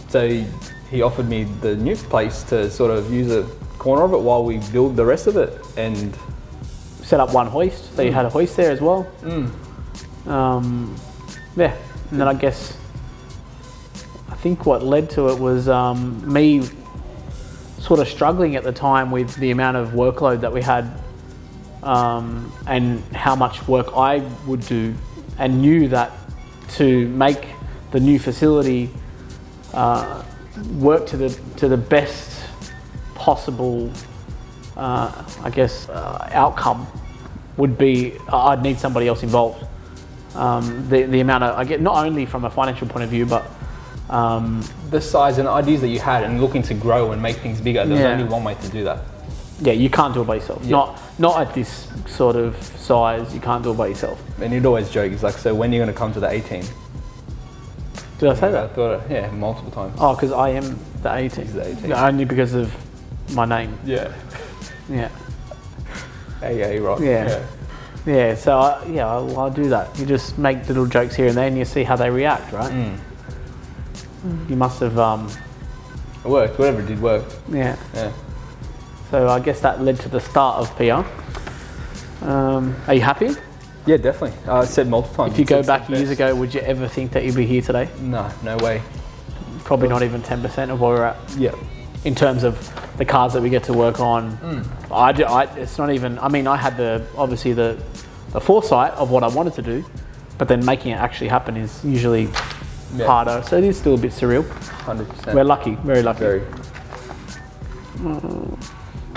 So he offered me the new place to sort of use a corner of it while we build the rest of it, and set up one hoist. So you had a hoist there as well. Yeah, and then I guess I think what led to it was me sort of struggling at the time with the amount of workload that we had, and how much work I would do, and knew that to make the new facility work to the best possible I guess outcome would be I'd need somebody else involved. The amount of, I get, not only from a financial point of view, but the size and ideas that you had and looking to grow and make things bigger, there's only one way to do that. Yeah, you can't do it by yourself. Not at this sort of size, you can't do it by yourself. And you'd always joke, it's like, so when are you going to come to the 18? Did I say that? I thought, yeah, multiple times. Oh, because I am the 18. He's the 18. Only because of my name. Yeah. Yeah. AA rock. Yeah. Yeah, so I'll do that. You just make little jokes here and there and you see how they react, right? You must have... It worked, whatever it did work. Yeah. Yeah. So I guess that led to the start of PR. Are you happy? Yeah, definitely. I said multiple times. If you go back years ago, would you ever think that you'd be here today? No, no way. Probably not even 10% of where we're at. Yeah. In terms of the cars that we get to work on. It's not even, I mean, I had obviously the foresight of what I wanted to do, but then making it actually happen is usually harder. So it is still a bit surreal. 100%. We're lucky, very lucky. Very.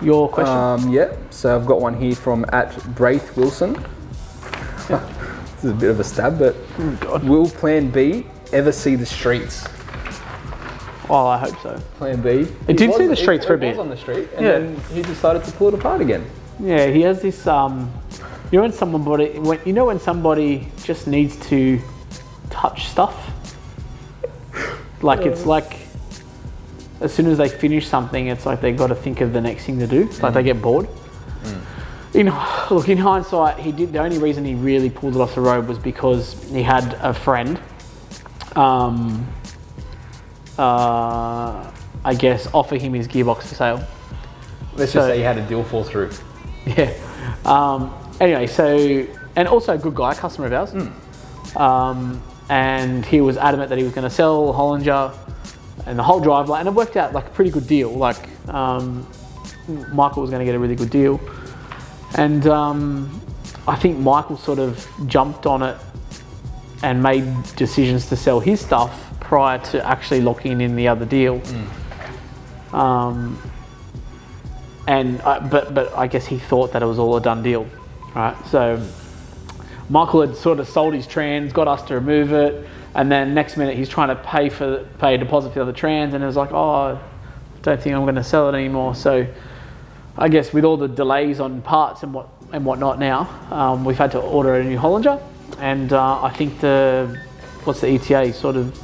Your question? Yeah, so I've got one here from @Braith Wilson. This is a bit of a stab, but will Plannb ever see the streets? Oh, I hope so. Plannb. It did see the streets for a bit. It was on the street, and then he decided to pull it apart again. Yeah, he has this. You know when somebody just needs to touch stuff. Like it's like, as soon as they finish something, it's like they've got to think of the next thing to do. It's like they get bored. In hindsight, he did. The only reason he really pulled it off the road was because he had a friend. I guess offer him his gearbox for sale. Let's just say he had a deal fall through. Yeah. Anyway, so, and also a good guy, customer of ours. And he was adamant that he was going to sell Hollinger and the whole drive, and it worked out like a pretty good deal. Like Michael was going to get a really good deal, and I think Michael sort of jumped on it and made decisions to sell his stuff prior to actually locking in the other deal. But I guess he thought that it was all a done deal, right? So Michael had sort of sold his trans, got us to remove it, and then next minute he's trying to pay a deposit for the trans, and it was like, oh, I don't think I'm going to sell it anymore. So I guess with all the delays on parts and whatnot now, we've had to order a new Hollinger, and I think what's the ETA, sort of,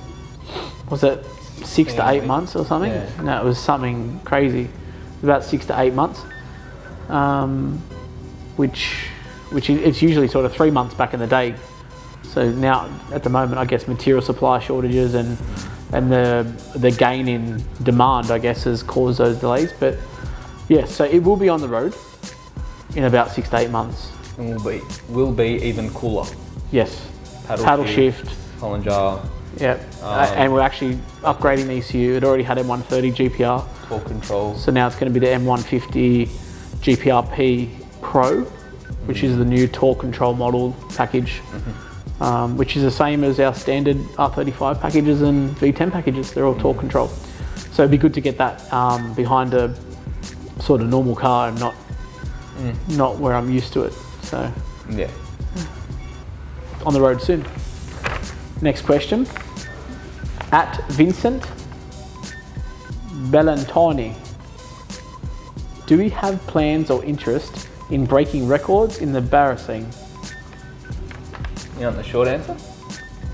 was it 6 to 8 months or something? Yeah. No, it was something crazy. About 6 to 8 months, which it's usually sort of 3 months back in the day. So now at the moment, I guess material supply shortages and the gain in demand, I guess, has caused those delays. But yeah, so it will be on the road in about 6 to 8 months. And will be even cooler. Yes. Paddle shift. Hollinger. Yeah, and we're actually upgrading the ECU. It already had M130 GPR. Torque control. So now it's going to be the M150 GPRP Pro, which is the new torque control model package, which is the same as our standard R35 packages and V10 packages. They're all torque control. So it'd be good to get that behind a sort of normal car and not where I'm used to it. So yeah, on the road soon. Next question. @Vincent Bellantoni. do we have plans or interest in breaking records in the barra scene? You want the short answer?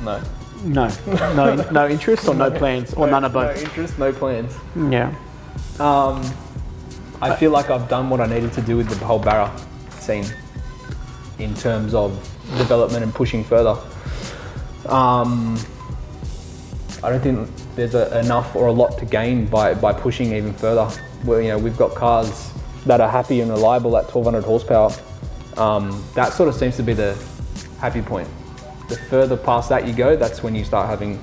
No. No. No interest or no plans or none of both? No interest, no plans. Yeah. I feel like I've done what I needed to do with the whole barra scene in terms of development and pushing further. I don't think there's enough or a lot to gain by pushing even further. Well, you know, we've got cars that are happy and reliable at 1200 horsepower. That sort of seems to be the happy point. The further past that you go, that's when you start having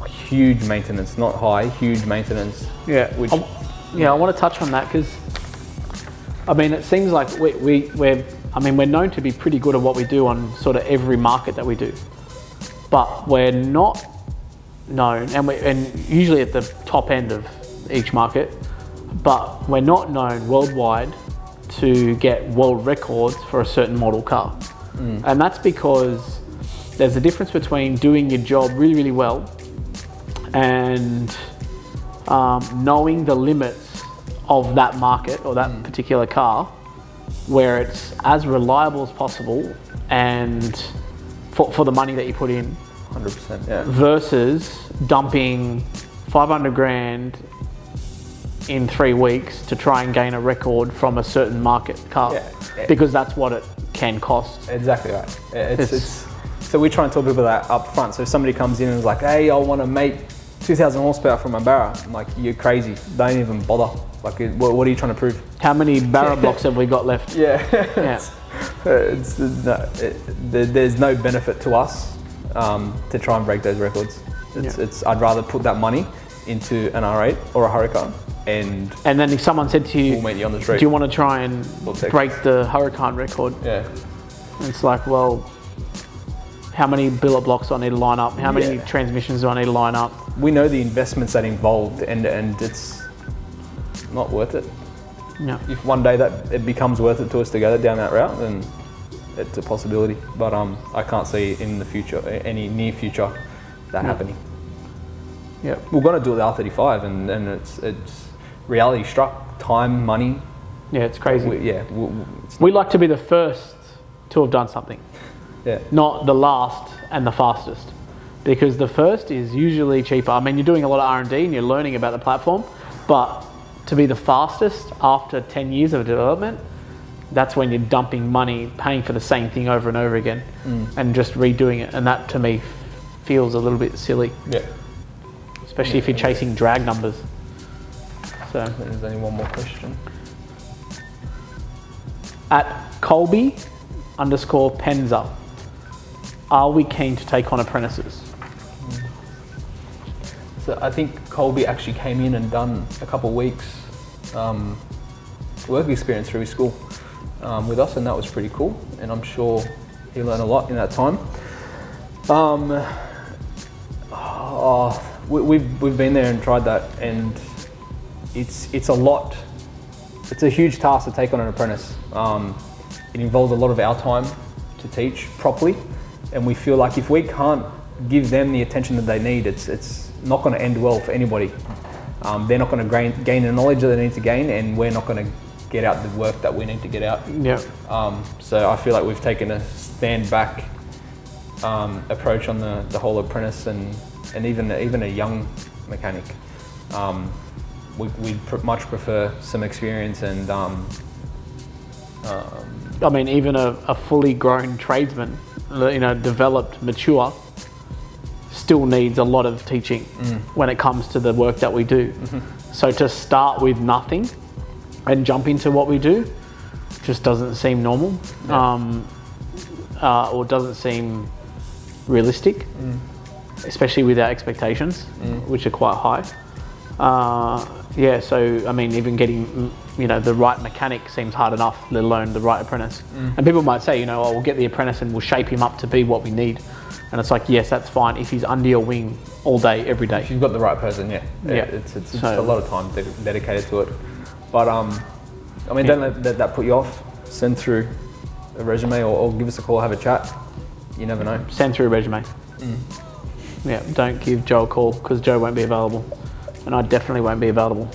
huge maintenance, not high, huge maintenance. Yeah. Which, I want to touch on that because, I mean, it seems like we're known to be pretty good at what we do on sort of every market that we do, but we're not known, and usually at the top end of each market, but we're not known worldwide to get world records for a certain model car. And that's because there's a difference between doing your job really, really well and knowing the limits of that market or that particular car, where it's as reliable as possible and for the money that you put in. 100%, yeah. Versus dumping 500 grand in 3 weeks to try and gain a record from a certain market car. Yeah. Because that's what it can cost. Exactly right. So we try and tell people that up front. So if somebody comes in and is like, hey, I want to make 2000 horsepower from my barra, I'm like, you're crazy. Don't even bother. Like, what are you trying to prove? How many barra blocks have we got left? Yeah. Yeah. There's no benefit to us to try and break those records. I'd rather put that money into an R8 or a Huracan. And then if someone said to you, we'll meet you on the street. do you want to try and break the Huracan record? Yeah. And it's like, well, how many billet blocks do I need to line up? How many transmissions do I need to line up? We know the investments that involved, and it's not worth it. No. If one day that it becomes worth it to us to go down that route, then it's a possibility. But I can't see in the future, any near future, that happening. Yeah. We're going to do it with the R35, and it's reality struck, time, money. Yeah, it's crazy. We like to be the first to have done something. Yeah. Not the last and the fastest. Because the first is usually cheaper. I mean, you're doing a lot of R&D and you're learning about the platform, but to be the fastest after 10 years of development, that's when you're dumping money, paying for the same thing over and over again and just redoing it. And that to me feels a little bit silly. Yeah. Especially if you're chasing drag numbers. So there's only one more question. At Colby_Penza, are we keen to take on apprentices? So I think Colby actually came in and done a couple of weeks work experience through his school with us, and that was pretty cool. And I'm sure he learned a lot in that time. We've been there and tried that, and it's a lot. It's a huge task to take on an apprentice. It involves a lot of our time to teach properly, and we feel like if we can't give them the attention that they need, it's not going to end well for anybody. They're not going to gain the knowledge that they need to gain, and we're not going to get out the work that we need to get out. Yeah. So I feel like we've taken a stand back approach on the whole apprentice and even a young mechanic. We'd much prefer some experience and I mean, even a fully grown tradesman, developed, mature, still needs a lot of teaching when it comes to the work that we do. So to start with nothing and jump into what we do just doesn't seem normal, or doesn't seem realistic, especially with our expectations, which are quite high. So I mean, even getting the right mechanic seems hard enough, let alone the right apprentice. And people might say, we'll get the apprentice and we'll shape him up to be what we need. And it's like, yes, that's fine if he's under your wing all day, every day. If you've got the right person, it's a lot of time dedicated to it. But I mean, don't let that put you off. Send through a resume or give us a call, have a chat. You never know. Send through a resume. Yeah, don't give Joe a call because Joe won't be available. And I definitely won't be available.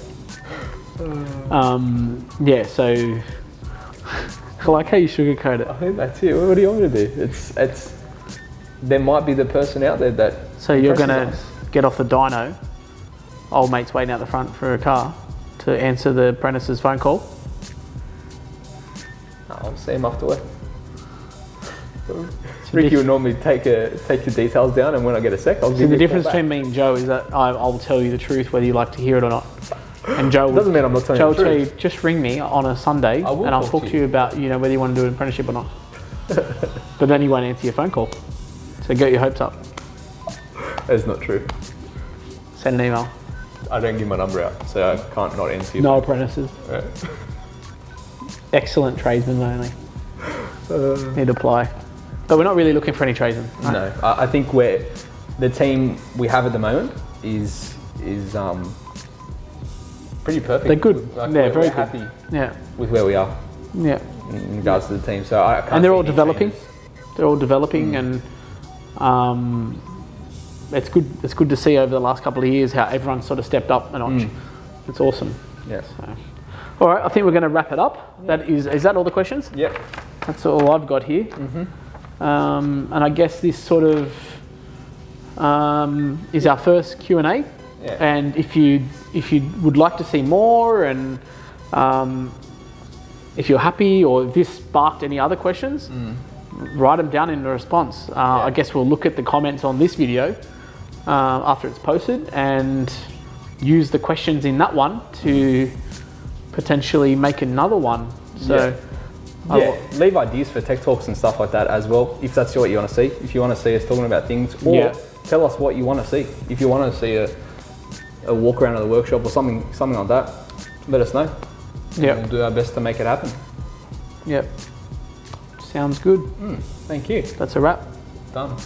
Yeah, so I like how you sugarcoat it. I think that's it. What do you want me to do? It's there might be the person out there that. So you're gonna us. get off the dyno. Old mate's waiting out the front for a car to answer the apprentice's phone call. I'll see him after work. Ricky will normally take your details down, and when I get a sec, I'll give you the a difference call between me and Joe is that I'll tell you the truth whether you like to hear it or not. And Joe doesn't mean I'm not telling you the Joe will truth. tell you, just ring me on a Sunday and I'll talk to you about whether you want to do an apprenticeship or not. But then he won't answer your phone call. So get your hopes up. That's not true. Send an email. I don't give my number out, so I can't not answer you. No apprentices. Right. Excellent tradesmen only. Need to apply. But we're not really looking for any tradesmen. Right? No, I think the team we have at the moment is pretty perfect. They're good. Like They're very we're good. happy Yeah. with where we are Yeah. in regards to the team. So I can't And they're see all any developing. changes. They're all developing, and it's good. It's good to see over the last couple of years how everyone's sort of stepped up a notch. It's awesome. Yes. So, all right, I think we're going to wrap it up. Yeah. Is that all the questions? Yep. That's all I've got here. And I guess this sort of is our first Q&A. Yeah. And if you would like to see more, and if you're happy or if this sparked any other questions, write them down in the response. I guess we'll look at the comments on this video after it's posted and use the questions in that one to potentially make another one. So leave ideas for tech talks and stuff like that as well, if that's what you want to see. If you want to see us talking about things, or tell us what you want to see. If you want to see a walk around of the workshop or something like that, let us know. Yeah, we'll do our best to make it happen. Yep. Sounds good. Thank you. That's a wrap. Done.